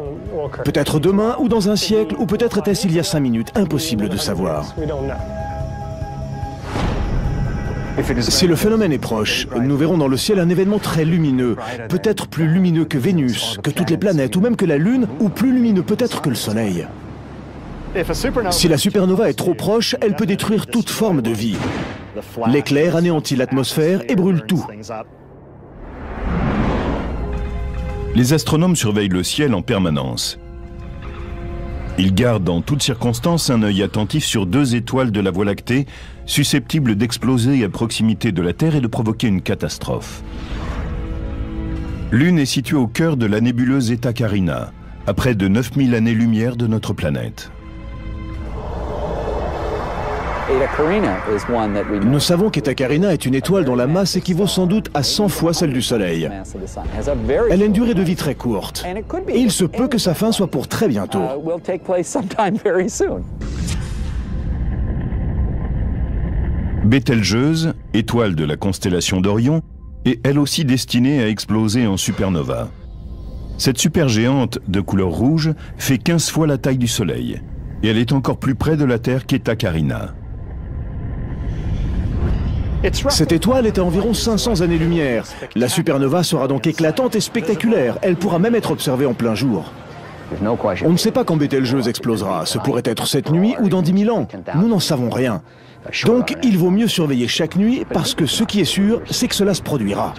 Peut-être demain, ou dans un siècle, ou peut-être était-ce il y a 5 minutes. Impossible de savoir. Si le phénomène est proche, nous verrons dans le ciel un événement très lumineux, peut-être plus lumineux que Vénus, que toutes les planètes, ou même que la Lune, ou plus lumineux peut-être que le Soleil. Si la supernova est trop proche, elle peut détruire toute forme de vie. L'éclair anéantit l'atmosphère et brûle tout. Les astronomes surveillent le ciel en permanence. Ils gardent en toutes circonstances un œil attentif sur 2 étoiles de la Voie lactée, susceptibles d'exploser à proximité de la Terre et de provoquer une catastrophe. L'une est située au cœur de la nébuleuse Eta Carina, à près de 9000 années-lumière de notre planète. Nous savons qu'Eta Carina est une étoile dont la masse équivaut sans doute à 100 fois celle du Soleil. Elle a une durée de vie très courte, et il se peut que sa fin soit pour très bientôt. Bételgeuse, étoile de la constellation d'Orion, est elle aussi destinée à exploser en supernova. Cette supergéante de couleur rouge fait 15 fois la taille du Soleil, et elle est encore plus près de la Terre qu'Eta Carina. Cette étoile est à environ 500 années-lumière. La supernova sera donc éclatante et spectaculaire. Elle pourra même être observée en plein jour. On ne sait pas quand Bételgeuse explosera. Ce pourrait être cette nuit ou dans 10 000 ans. Nous n'en savons rien. Donc, il vaut mieux surveiller chaque nuit parce que ce qui est sûr, c'est que cela se produira.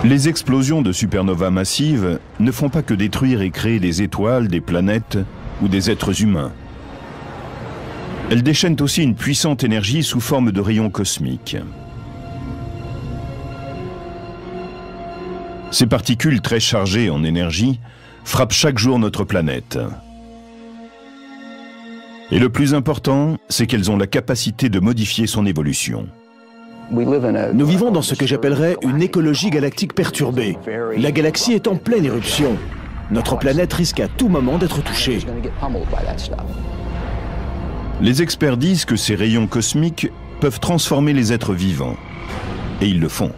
Les explosions de supernovas massives ne font pas que détruire et créer des étoiles, des planètes ou des êtres humains. Elles déchaînent aussi une puissante énergie sous forme de rayons cosmiques. Ces particules très chargées en énergie frappent chaque jour notre planète. Et le plus important, c'est qu'elles ont la capacité de modifier son évolution. Nous vivons dans ce que j'appellerais une écologie galactique perturbée. La galaxie est en pleine éruption. Notre planète risque à tout moment d'être touchée. Les experts disent que ces rayons cosmiques peuvent transformer les êtres vivants. Et ils le font.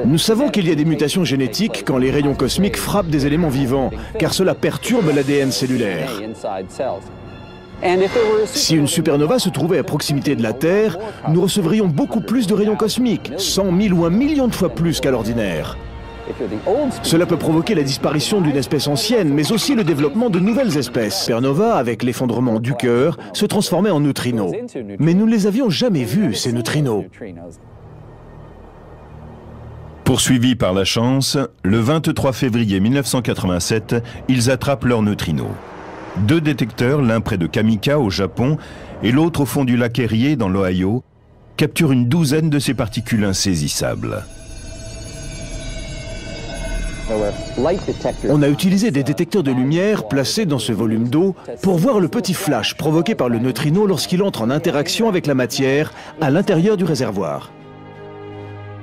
Nous savons qu'il y a des mutations génétiques quand les rayons cosmiques frappent des éléments vivants, car cela perturbe l'ADN cellulaire. Si une supernova se trouvait à proximité de la Terre, nous recevrions beaucoup plus de rayons cosmiques, 100 000 ou 1 million de fois plus qu'à l'ordinaire. Cela peut provoquer la disparition d'une espèce ancienne, mais aussi le développement de nouvelles espèces. Supernova, avec l'effondrement du cœur, se transformait en neutrinos. Mais nous ne les avions jamais vus, ces neutrinos. Poursuivis par la chance, le 23 février 1987, ils attrapent leurs neutrinos. 2 détecteurs, l'un près de Kamika au Japon et l'autre au fond du lac Erie dans l'Ohio, capturent une douzaine de ces particules insaisissables. On a utilisé des détecteurs de lumière placés dans ce volume d'eau pour voir le petit flash provoqué par le neutrino lorsqu'il entre en interaction avec la matière à l'intérieur du réservoir.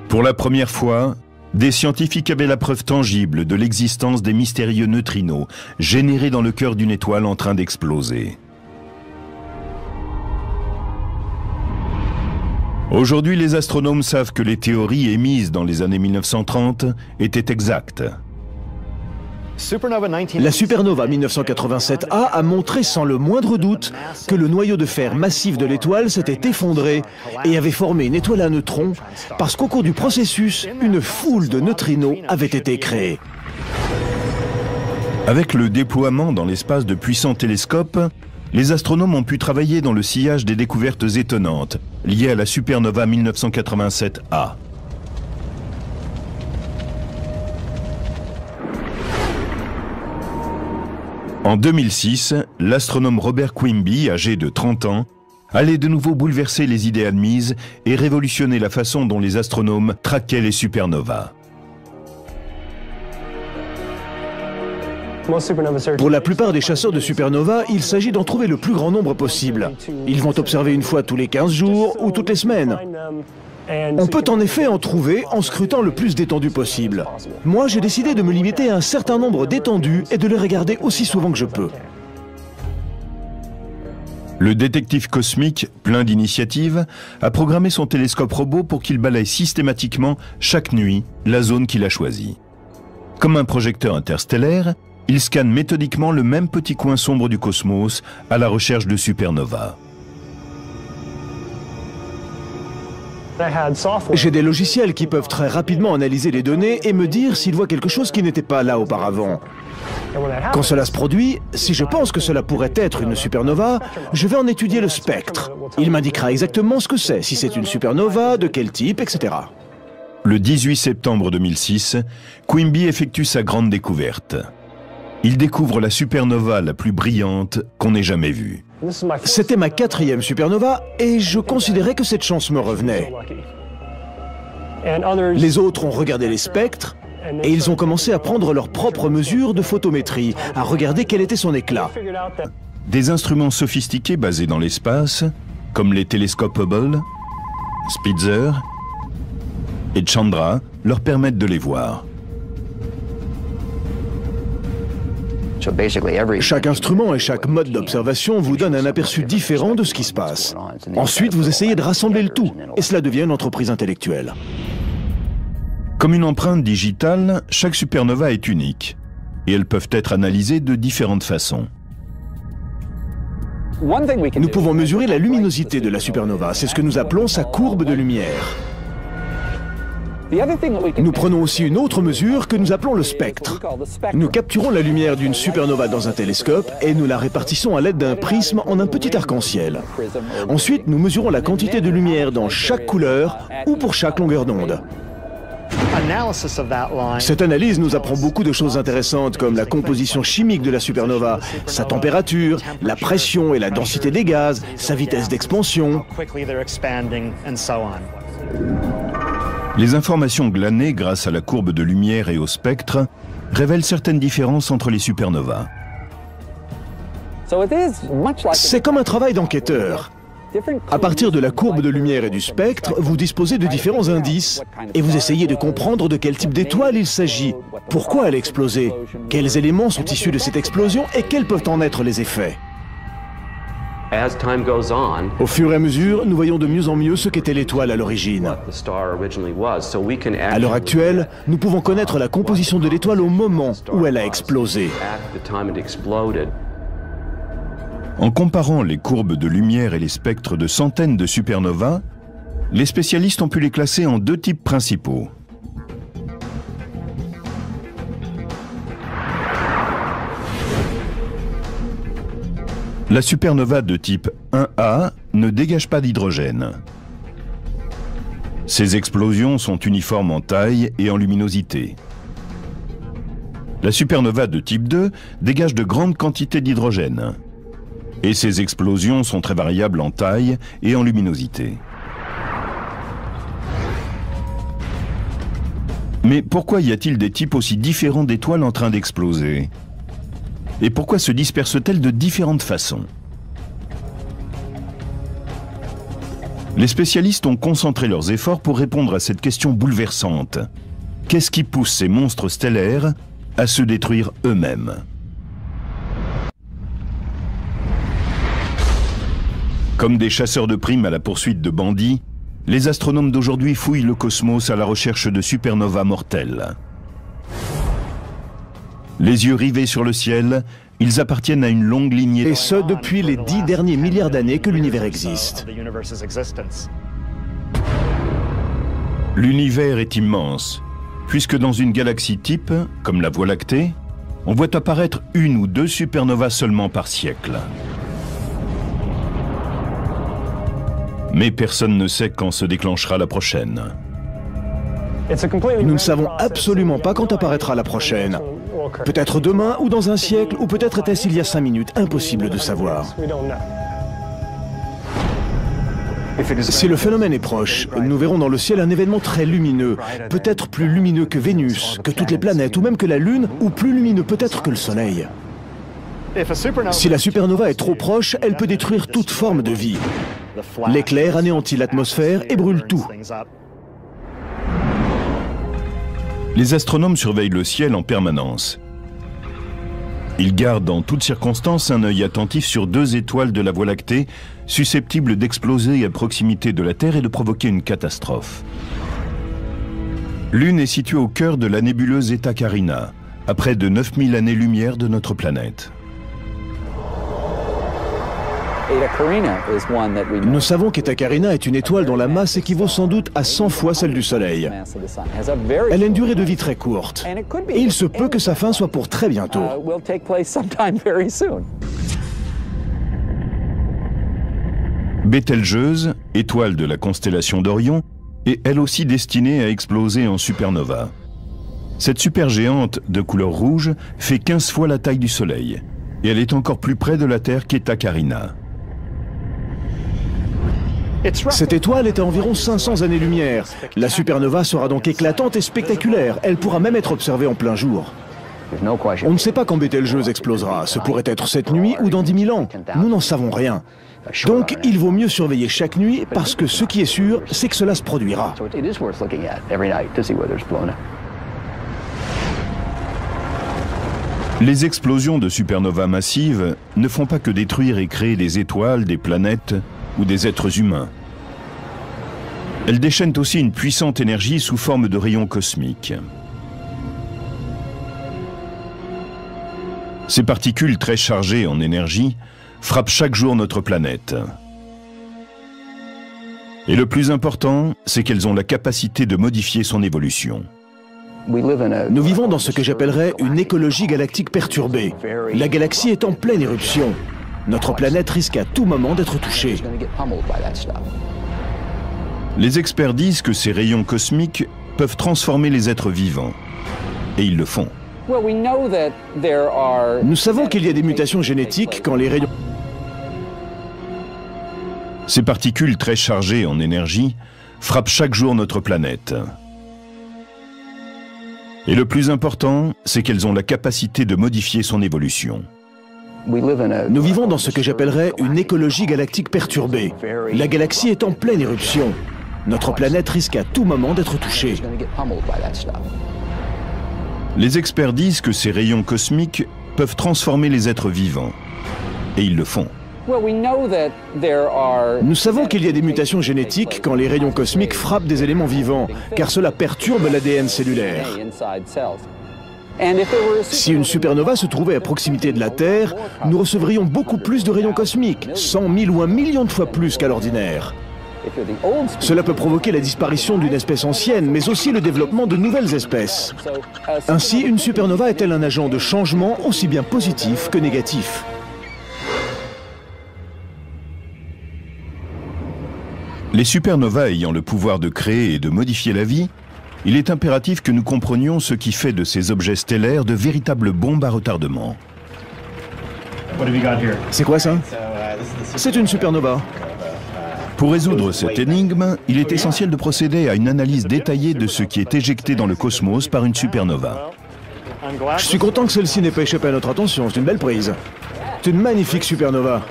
Pour la première fois, des scientifiques avaient la preuve tangible de l'existence des mystérieux neutrinos générés dans le cœur d'une étoile en train d'exploser. Aujourd'hui, les astronomes savent que les théories émises dans les années 1930 étaient exactes. La supernova 1987A a montré sans le moindre doute que le noyau de fer massif de l'étoile s'était effondré et avait formé une étoile à neutrons parce qu'au cours du processus, une foule de neutrinos avait été créée. Avec le déploiement dans l'espace de puissants télescopes, les astronomes ont pu travailler dans le sillage des découvertes étonnantes liées à la supernova 1987A. En 2006, l'astronome Robert Quimby, âgé de 30 ans, allait de nouveau bouleverser les idées admises et révolutionner la façon dont les astronomes traquaient les supernovas. Pour la plupart des chasseurs de supernovas, il s'agit d'en trouver le plus grand nombre possible. Ils vont observer une fois tous les 15 jours ou toutes les semaines. On peut en effet en trouver en scrutant le plus d'étendues possible. Moi, j'ai décidé de me limiter à un certain nombre d'étendues et de les regarder aussi souvent que je peux. Le détective cosmique, plein d'initiatives, a programmé son télescope robot pour qu'il balaye systématiquement, chaque nuit, la zone qu'il a choisie. Comme un projecteur interstellaire, il scanne méthodiquement le même petit coin sombre du cosmos à la recherche de supernovas. J'ai des logiciels qui peuvent très rapidement analyser les données et me dire s'ils voient quelque chose qui n'était pas là auparavant. Quand cela se produit, si je pense que cela pourrait être une supernova, je vais en étudier le spectre. Il m'indiquera exactement ce que c'est, si c'est une supernova, de quel type, etc. Le 18 septembre 2006, Quimby effectue sa grande découverte. Il découvre la supernova la plus brillante qu'on ait jamais vue. C'était ma 4e supernova et je considérais que cette chance me revenait. Les autres ont regardé les spectres et ils ont commencé à prendre leurs propres mesures de photométrie, à regarder quel était son éclat. Des instruments sophistiqués basés dans l'espace, comme les télescopes Hubble, Spitzer et Chandra, leur permettent de les voir. Chaque instrument et chaque mode d'observation vous donne un aperçu différent de ce qui se passe. Ensuite, vous essayez de rassembler le tout, et cela devient une entreprise intellectuelle. Comme une empreinte digitale, chaque supernova est unique, et elles peuvent être analysées de différentes façons. Nous pouvons mesurer la luminosité de la supernova, c'est ce que nous appelons sa courbe de lumière. Nous prenons aussi une autre mesure que nous appelons le spectre. Nous capturons la lumière d'une supernova dans un télescope et nous la répartissons à l'aide d'un prisme en un petit arc-en-ciel. Ensuite, nous mesurons la quantité de lumière dans chaque couleur ou pour chaque longueur d'onde. Cette analyse nous apprend beaucoup de choses intéressantes comme la composition chimique de la supernova, sa température, la pression et la densité des gaz, sa vitesse d'expansion. Les informations glanées grâce à la courbe de lumière et au spectre révèlent certaines différences entre les supernovas. C'est comme un travail d'enquêteur. À partir de la courbe de lumière et du spectre, vous disposez de différents indices et vous essayez de comprendre de quel type d'étoile il s'agit, pourquoi elle a explosé, quels éléments sont issus de cette explosion et quels peuvent en être les effets. Au fur et à mesure, nous voyons de mieux en mieux ce qu'était l'étoile à l'origine. À l'heure actuelle, nous pouvons connaître la composition de l'étoile au moment où elle a explosé. En comparant les courbes de lumière et les spectres de centaines de supernovas, les spécialistes ont pu les classer en 2 types principaux. La supernova de type 1A ne dégage pas d'hydrogène. Ces explosions sont uniformes en taille et en luminosité. La supernova de type 2 dégage de grandes quantités d'hydrogène. Et ces explosions sont très variables en taille et en luminosité. Mais pourquoi y a-t-il des types aussi différents d'étoiles en train d'exploser ? Et pourquoi se dispersent-elles de différentes façons? Les spécialistes ont concentré leurs efforts pour répondre à cette question bouleversante. Qu'est-ce qui pousse ces monstres stellaires à se détruire eux-mêmes? Comme des chasseurs de primes à la poursuite de bandits, les astronomes d'aujourd'hui fouillent le cosmos à la recherche de supernovas mortelles. Les yeux rivés sur le ciel, ils appartiennent à une longue lignée... Et ce, depuis les 10 derniers milliards d'années que l'univers existe. L'univers est immense, puisque dans une galaxie type, comme la Voie lactée, on voit apparaître 1 ou 2 supernovas seulement par siècle. Mais personne ne sait quand se déclenchera la prochaine. Nous ne savons absolument pas quand apparaîtra la prochaine. Peut-être demain, ou dans un siècle, ou peut-être était-ce il y a 5 minutes. Impossible de savoir. Si le phénomène est proche, nous verrons dans le ciel un événement très lumineux, peut-être plus lumineux que Vénus, que toutes les planètes, ou même que la Lune, ou plus lumineux peut-être que le Soleil. Si la supernova est trop proche, elle peut détruire toute forme de vie. L'éclair anéantit l'atmosphère et brûle tout. Les astronomes surveillent le ciel en permanence. Ils gardent en toutes circonstances un œil attentif sur 2 étoiles de la Voie lactée, susceptibles d'exploser à proximité de la Terre et de provoquer une catastrophe. L'une est située au cœur de la nébuleuse Eta Carina, à près de 9000 années-lumière de notre planète. Nous savons qu'Eta Carina est une étoile dont la masse équivaut sans doute à 100 fois celle du Soleil. Elle a une durée de vie très courte, et il se peut que sa fin soit pour très bientôt. Bételgeuse, étoile de la constellation d'Orion, est elle aussi destinée à exploser en supernova. Cette supergéante de couleur rouge fait 15 fois la taille du Soleil, et elle est encore plus près de la Terre qu'Eta Carina. Cette étoile est à environ 500 années-lumière. La supernova sera donc éclatante et spectaculaire. Elle pourra même être observée en plein jour. On ne sait pas quand Bételgeuse explosera. Ce pourrait être cette nuit ou dans 10 000 ans. Nous n'en savons rien. Donc il vaut mieux surveiller chaque nuit parce que ce qui est sûr, c'est que cela se produira. Les explosions de supernovas massives ne font pas que détruire et créer des étoiles, des planètes ou des êtres humains. Elles déchaînent aussi une puissante énergie sous forme de rayons cosmiques. Ces particules très chargées en énergie frappent chaque jour notre planète. Et le plus important, c'est qu'elles ont la capacité de modifier son évolution. Nous vivons dans ce que j'appellerais une écologie galactique perturbée. La galaxie est en pleine éruption. Notre planète risque à tout moment d'être touchée. Les experts disent que ces rayons cosmiques peuvent transformer les êtres vivants. Et ils le font. Nous savons qu'il y a des mutations génétiques quand les rayons... Ces particules très chargées en énergie frappent chaque jour notre planète. Et le plus important, c'est qu'elles ont la capacité de modifier son évolution. Nous vivons dans ce que j'appellerais une écologie galactique perturbée. La galaxie est en pleine éruption. Notre planète risque à tout moment d'être touchée. Les experts disent que ces rayons cosmiques peuvent transformer les êtres vivants. Et ils le font. Nous savons qu'il y a des mutations génétiques quand les rayons cosmiques frappent des éléments vivants, car cela perturbe l'ADN cellulaire. Si une supernova se trouvait à proximité de la Terre, nous recevrions beaucoup plus de rayons cosmiques, 100 000 ou 1 million de fois plus qu'à l'ordinaire. Cela peut provoquer la disparition d'une espèce ancienne, mais aussi le développement de nouvelles espèces. Ainsi, une supernova est-elle un agent de changement aussi bien positif que négatif? Les supernovas ayant le pouvoir de créer et de modifier la vie, il est impératif que nous comprenions ce qui fait de ces objets stellaires de véritables bombes à retardement. C'est quoi ça? C'est une supernova. Pour résoudre cette énigme, il est essentiel de procéder à une analyse détaillée de ce qui est éjecté dans le cosmos par une supernova. Je suis content que celle-ci n'ait pas échappé à notre attention, c'est une belle prise. C'est une magnifique supernova.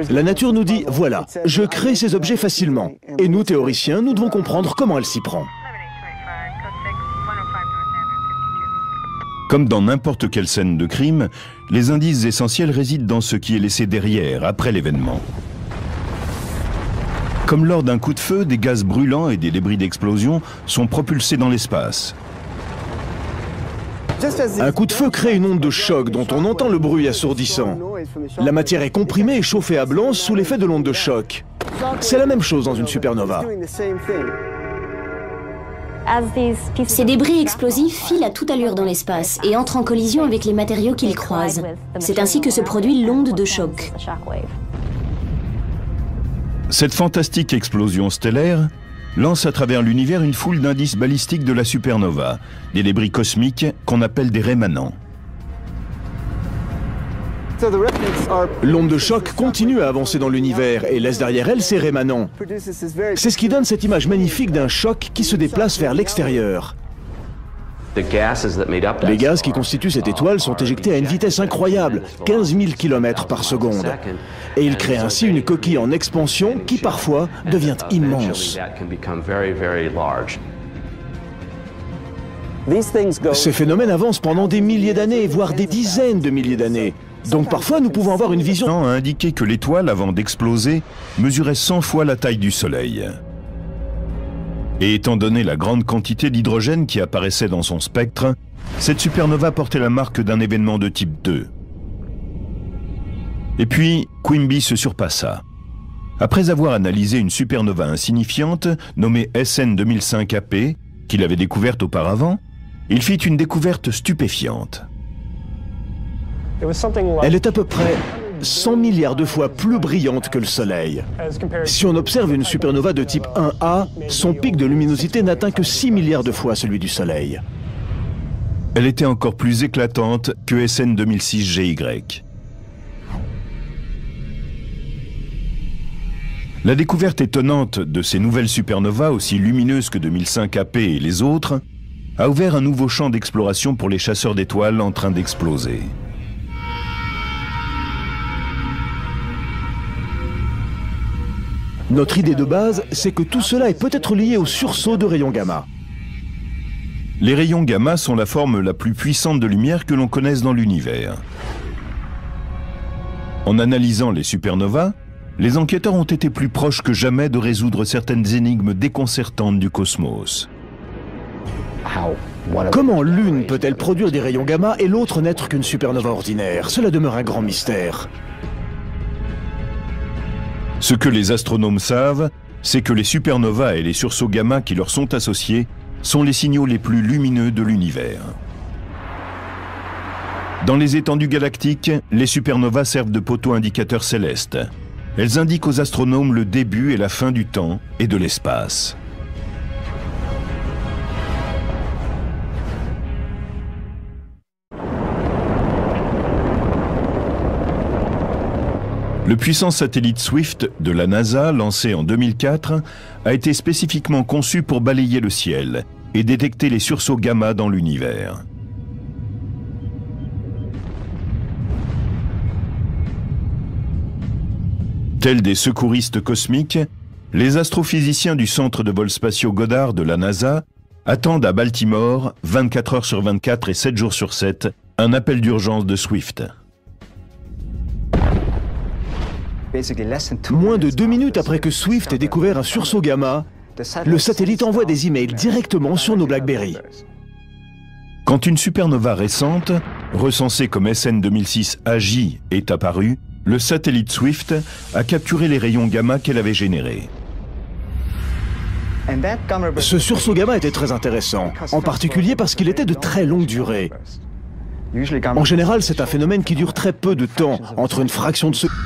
La nature nous dit, voilà, je crée ces objets facilement. Et nous, théoriciens, nous devons comprendre comment elle s'y prend. Comme dans n'importe quelle scène de crime, les indices essentiels résident dans ce qui est laissé derrière, après l'événement. Comme lors d'un coup de feu, des gaz brûlants et des débris d'explosion sont propulsés dans l'espace. Un coup de feu crée une onde de choc dont on entend le bruit assourdissant. La matière est comprimée et chauffée à blanc sous l'effet de l'onde de choc. C'est la même chose dans une supernova. Ces débris explosifs filent à toute allure dans l'espace et entrent en collision avec les matériaux qu'ils croisent. C'est ainsi que se produit l'onde de choc. Cette fantastique explosion stellaire lance à travers l'univers une foule d'indices balistiques de la supernova, des débris cosmiques qu'on appelle des rémanents. L'onde de choc continue à avancer dans l'univers et laisse derrière elle ses rémanents. C'est ce qui donne cette image magnifique d'un choc qui se déplace vers l'extérieur. Les gaz qui constituent cette étoile sont éjectés à une vitesse incroyable, 15 000 km par seconde. Et ils créent ainsi une coquille en expansion qui parfois devient immense. Ces phénomènes avancent pendant des milliers d'années, voire des dizaines de milliers d'années. Donc parfois nous pouvons avoir une vision... a indiqué que l'étoile, avant d'exploser, mesurait 100 fois la taille du Soleil. Et étant donné la grande quantité d'hydrogène qui apparaissait dans son spectre, cette supernova portait la marque d'un événement de type 2. Et puis, Quimby se surpassa. Après avoir analysé une supernova insignifiante, nommée SN 2005 AP, qu'il avait découverte auparavant, il fit une découverte stupéfiante. Elle est à peu près 100 milliards de fois plus brillante que le Soleil. Si on observe une supernova de type 1A, son pic de luminosité n'atteint que 6 milliards de fois celui du Soleil. Elle était encore plus éclatante que SN 2006 GY. La découverte étonnante de ces nouvelles supernovas, aussi lumineuses que 2005 AP et les autres, a ouvert un nouveau champ d'exploration pour les chasseurs d'étoiles en train d'exploser. Notre idée de base, c'est que tout cela est peut-être lié au sursaut de rayons gamma. Les rayons gamma sont la forme la plus puissante de lumière que l'on connaisse dans l'univers. En analysant les supernovas, les enquêteurs ont été plus proches que jamais de résoudre certaines énigmes déconcertantes du cosmos. Comment l'une peut-elle produire des rayons gamma et l'autre n'être qu'une supernova ordinaire? Cela demeure un grand mystère. Ce que les astronomes savent, c'est que les supernovas et les sursauts gamma qui leur sont associés sont les signaux les plus lumineux de l'univers. Dans les étendues galactiques, les supernovas servent de poteaux indicateurs célestes. Elles indiquent aux astronomes le début et la fin du temps et de l'espace. Le puissant satellite Swift de la NASA, lancé en 2004, a été spécifiquement conçu pour balayer le ciel et détecter les sursauts gamma dans l'univers. Tels des secouristes cosmiques, les astrophysiciens du centre de vols spatiaux Goddard de la NASA attendent à Baltimore, 24 heures sur 24 et 7 jours sur 7, un appel d'urgence de Swift. Moins de 2 minutes après que Swift ait découvert un sursaut gamma, le satellite envoie des emails directement sur nos BlackBerry. Quand une supernova récente, recensée comme SN 2006 AJ, est apparue, le satellite Swift a capturé les rayons gamma qu'elle avait générés. Ce sursaut gamma était très intéressant, en particulier parce qu'il était de très longue durée. En général, c'est un phénomène qui dure très peu de temps, entre une fraction de seconde.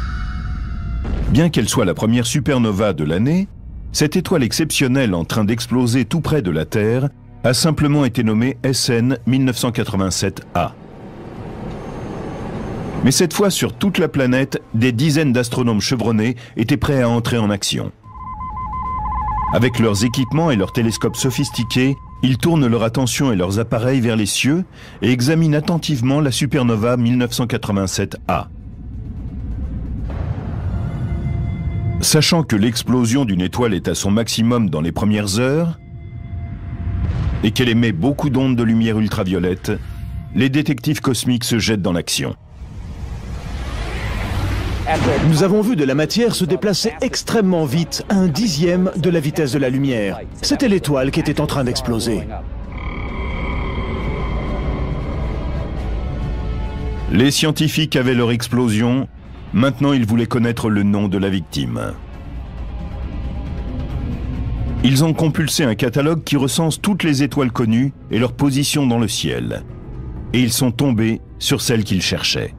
Bien qu'elle soit la première supernova de l'année, cette étoile exceptionnelle en train d'exploser tout près de la Terre a simplement été nommée SN 1987A. Mais cette fois, sur toute la planète, des dizaines d'astronomes chevronnés étaient prêts à entrer en action. Avec leurs équipements et leurs télescopes sophistiqués, ils tournent leur attention et leurs appareils vers les cieux et examinent attentivement la supernova 1987A. Sachant que l'explosion d'une étoile est à son maximum dans les premières heures et qu'elle émet beaucoup d'ondes de lumière ultraviolette, les détectives cosmiques se jettent dans l'action. Nous avons vu de la matière se déplacer extrêmement vite, à 1/10 de la vitesse de la lumière. C'était l'étoile qui était en train d'exploser. Les scientifiques avaient leur explosion. Maintenant, ils voulaient connaître le nom de la victime. Ils ont compulsé un catalogue qui recense toutes les étoiles connues et leur position dans le ciel. Et ils sont tombés sur celle qu'ils cherchaient.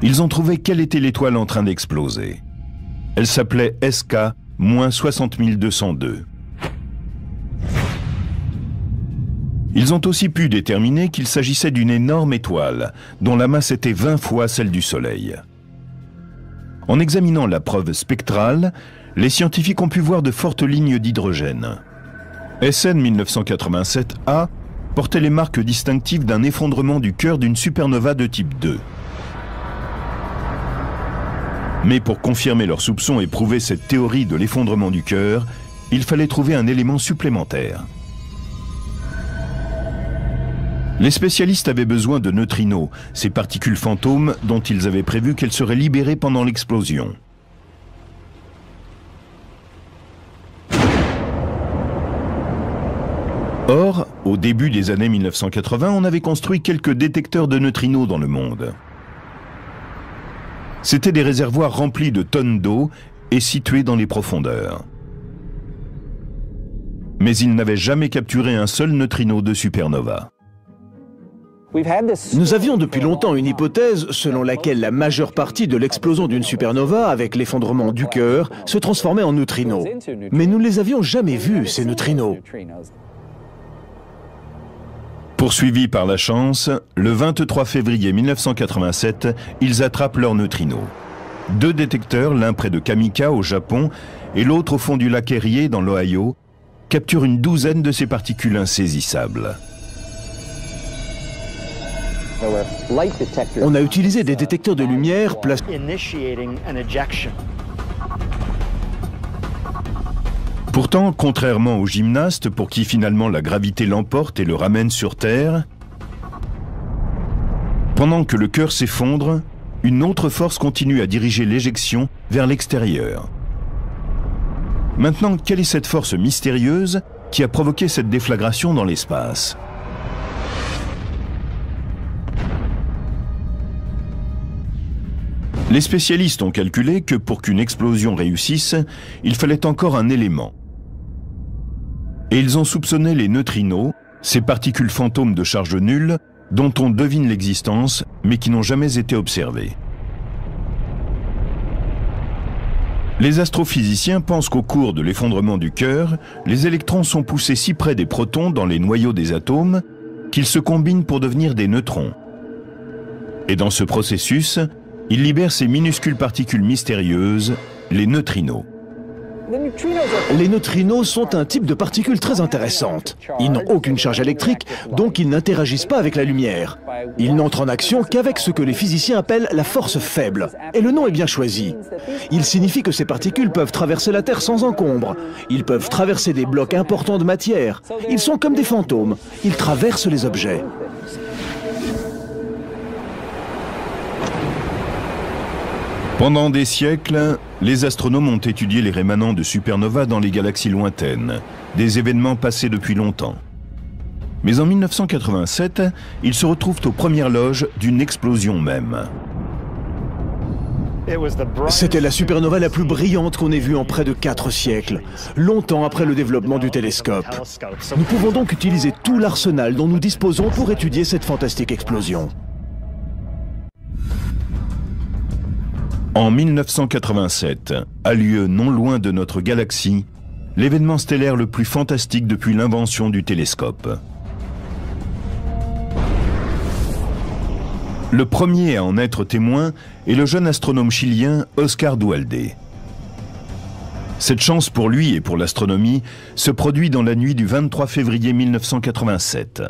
Ils ont trouvé quelle était l'étoile en train d'exploser. Elle s'appelait SK moins 60 202. Ils ont aussi pu déterminer qu'il s'agissait d'une énorme étoile, dont la masse était 20 fois celle du Soleil. En examinant la preuve spectrale, les scientifiques ont pu voir de fortes lignes d'hydrogène. SN 1987A portait les marques distinctives d'un effondrement du cœur d'une supernova de type 2. Mais pour confirmer leurs soupçons et prouver cette théorie de l'effondrement du cœur, il fallait trouver un élément supplémentaire. Les spécialistes avaient besoin de neutrinos, ces particules fantômes dont ils avaient prévu qu'elles seraient libérées pendant l'explosion. Or, au début des années 1980, on avait construit quelques détecteurs de neutrinos dans le monde. C'étaient des réservoirs remplis de tonnes d'eau et situés dans les profondeurs. Mais ils n'avaient jamais capturé un seul neutrino de supernova. Nous avions depuis longtemps une hypothèse selon laquelle la majeure partie de l'explosion d'une supernova avec l'effondrement du cœur se transformait en neutrinos. Mais nous ne les avions jamais vus, ces neutrinos. Poursuivis par la chance, le 23 février 1987, ils attrapent leurs neutrinos. 2 détecteurs, l'un près de Kamika au Japon et l'autre au fond du lac Erie dans l'Ohio, capturent une douzaine de ces particules insaisissables. On a utilisé des détecteurs de lumière placés. Pourtant, contrairement aux gymnastes pour qui finalement la gravité l'emporte et le ramène sur Terre, pendant que le cœur s'effondre, une autre force continue à diriger l'éjection vers l'extérieur. Maintenant, quelle est cette force mystérieuse qui a provoqué cette déflagration dans l'espace ? Les spécialistes ont calculé que pour qu'une explosion réussisse, il fallait encore un élément. Et ils ont soupçonné les neutrinos, ces particules fantômes de charge nulle, dont on devine l'existence, mais qui n'ont jamais été observées. Les astrophysiciens pensent qu'au cours de l'effondrement du cœur, les électrons sont poussés si près des protons dans les noyaux des atomes qu'ils se combinent pour devenir des neutrons. Et dans ce processus, ils libèrent ces minuscules particules mystérieuses, les neutrinos. Les neutrinos sont un type de particules très intéressantes. Ils n'ont aucune charge électrique, donc ils n'interagissent pas avec la lumière. Ils n'entrent en action qu'avec ce que les physiciens appellent la force faible. Et le nom est bien choisi. Il signifie que ces particules peuvent traverser la Terre sans encombre. Ils peuvent traverser des blocs importants de matière. Ils sont comme des fantômes. Ils traversent les objets. Pendant des siècles, les astronomes ont étudié les rémanents de supernovas dans les galaxies lointaines, des événements passés depuis longtemps. Mais en 1987, ils se retrouvent aux premières loges d'une explosion même. C'était la supernova la plus brillante qu'on ait vue en près de 4 siècles, longtemps après le développement du télescope. Nous pouvons donc utiliser tout l'arsenal dont nous disposons pour étudier cette fantastique explosion. En 1987, a lieu non loin de notre galaxie, l'événement stellaire le plus fantastique depuis l'invention du télescope. Le premier à en être témoin est le jeune astronome chilien Oscar Duhalde. Cette chance pour lui et pour l'astronomie se produit dans la nuit du 23 février 1987.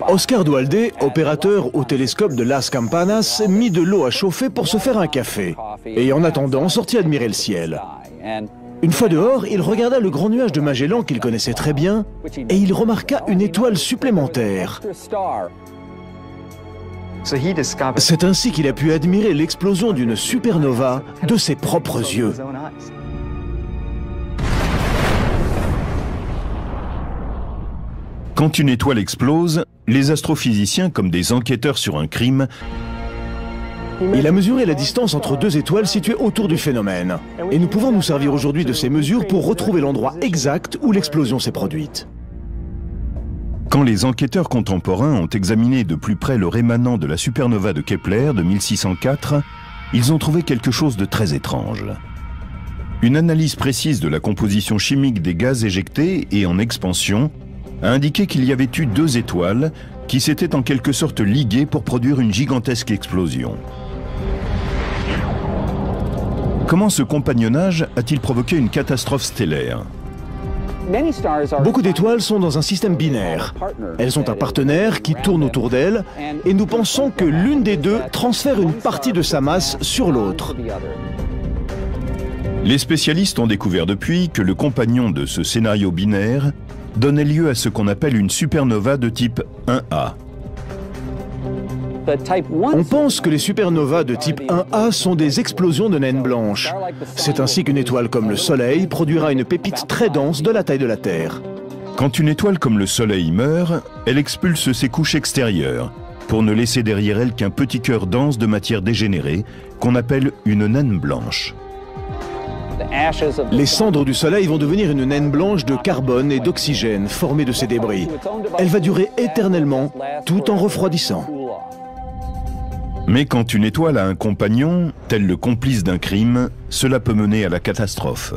Oscar Duhalde, opérateur au télescope de Las Campanas, mit de l'eau à chauffer pour se faire un café. Et en attendant, sortit admirer le ciel. Une fois dehors, il regarda le grand nuage de Magellan qu'il connaissait très bien, et il remarqua une étoile supplémentaire. C'est ainsi qu'il a pu admirer l'explosion d'une supernova de ses propres yeux. Quand une étoile explose, les astrophysiciens, comme des enquêteurs sur un crime, il a mesuré la distance entre 2 étoiles situées autour du phénomène. Et nous pouvons nous servir aujourd'hui de ces mesures pour retrouver l'endroit exact où l'explosion s'est produite. Quand les enquêteurs contemporains ont examiné de plus près le rémanent de la supernova de Kepler de 1604, ils ont trouvé quelque chose de très étrange. Une analyse précise de la composition chimique des gaz éjectés et en expansion a indiqué qu'il y avait eu 2 étoiles qui s'étaient en quelque sorte liguées pour produire une gigantesque explosion. Comment ce compagnonnage a-t-il provoqué une catastrophe stellaire? Beaucoup d'étoiles sont dans un système binaire. Elles ont un partenaire qui tourne autour d'elles et nous pensons que l'une des deux transfère une partie de sa masse sur l'autre. Les spécialistes ont découvert depuis que le compagnon de ce scénario binaire donnait lieu à ce qu'on appelle une supernova de type 1A. On pense que les supernovas de type 1A sont des explosions de naines blanches. C'est ainsi qu'une étoile comme le Soleil produira une pépite très dense de la taille de la Terre. Quand une étoile comme le Soleil meurt, elle expulse ses couches extérieures, pour ne laisser derrière elle qu'un petit cœur dense de matière dégénérée, qu'on appelle une naine blanche. Les cendres du Soleil vont devenir une naine blanche de carbone et d'oxygène formée de ces débris. Elle va durer éternellement, tout en refroidissant. Mais quand une étoile a un compagnon, tel le complice d'un crime, cela peut mener à la catastrophe.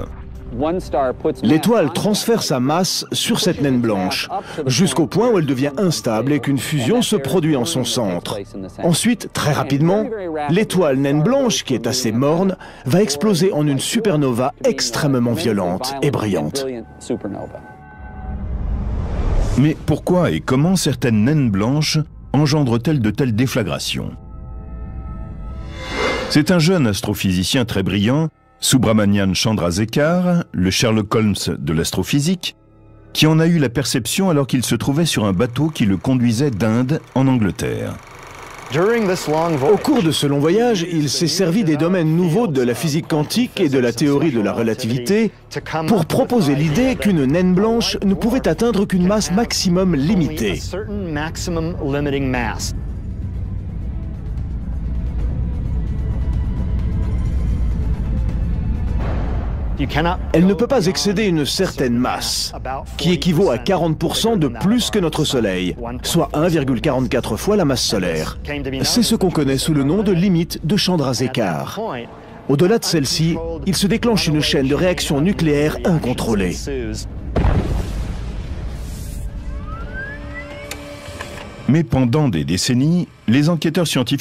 L'étoile transfère sa masse sur cette naine blanche, jusqu'au point où elle devient instable et qu'une fusion se produit en son centre. Ensuite, très rapidement, l'étoile naine blanche, qui est assez morne, va exploser en une supernova extrêmement violente et brillante. Mais pourquoi et comment certaines naines blanches engendrent-elles de telles déflagrations? C'est un jeune astrophysicien très brillant, Subrahmanyam Chandrasekhar, le Sherlock Holmes de l'astrophysique, qui en a eu la perception alors qu'il se trouvait sur un bateau qui le conduisait d'Inde en Angleterre. Au cours de ce long voyage, il s'est servi des domaines nouveaux de la physique quantique et de la théorie de la relativité pour proposer l'idée qu'une naine blanche ne pouvait atteindre qu'une masse maximum limitée. Elle ne peut pas excéder une certaine masse, qui équivaut à 40% de plus que notre Soleil, soit 1,44 fois la masse solaire. C'est ce qu'on connaît sous le nom de limite de Chandrasekhar. Au-delà de celle-ci, il se déclenche une chaîne de réactions nucléaires incontrôlées. Mais pendant des décennies, les enquêteurs scientifiques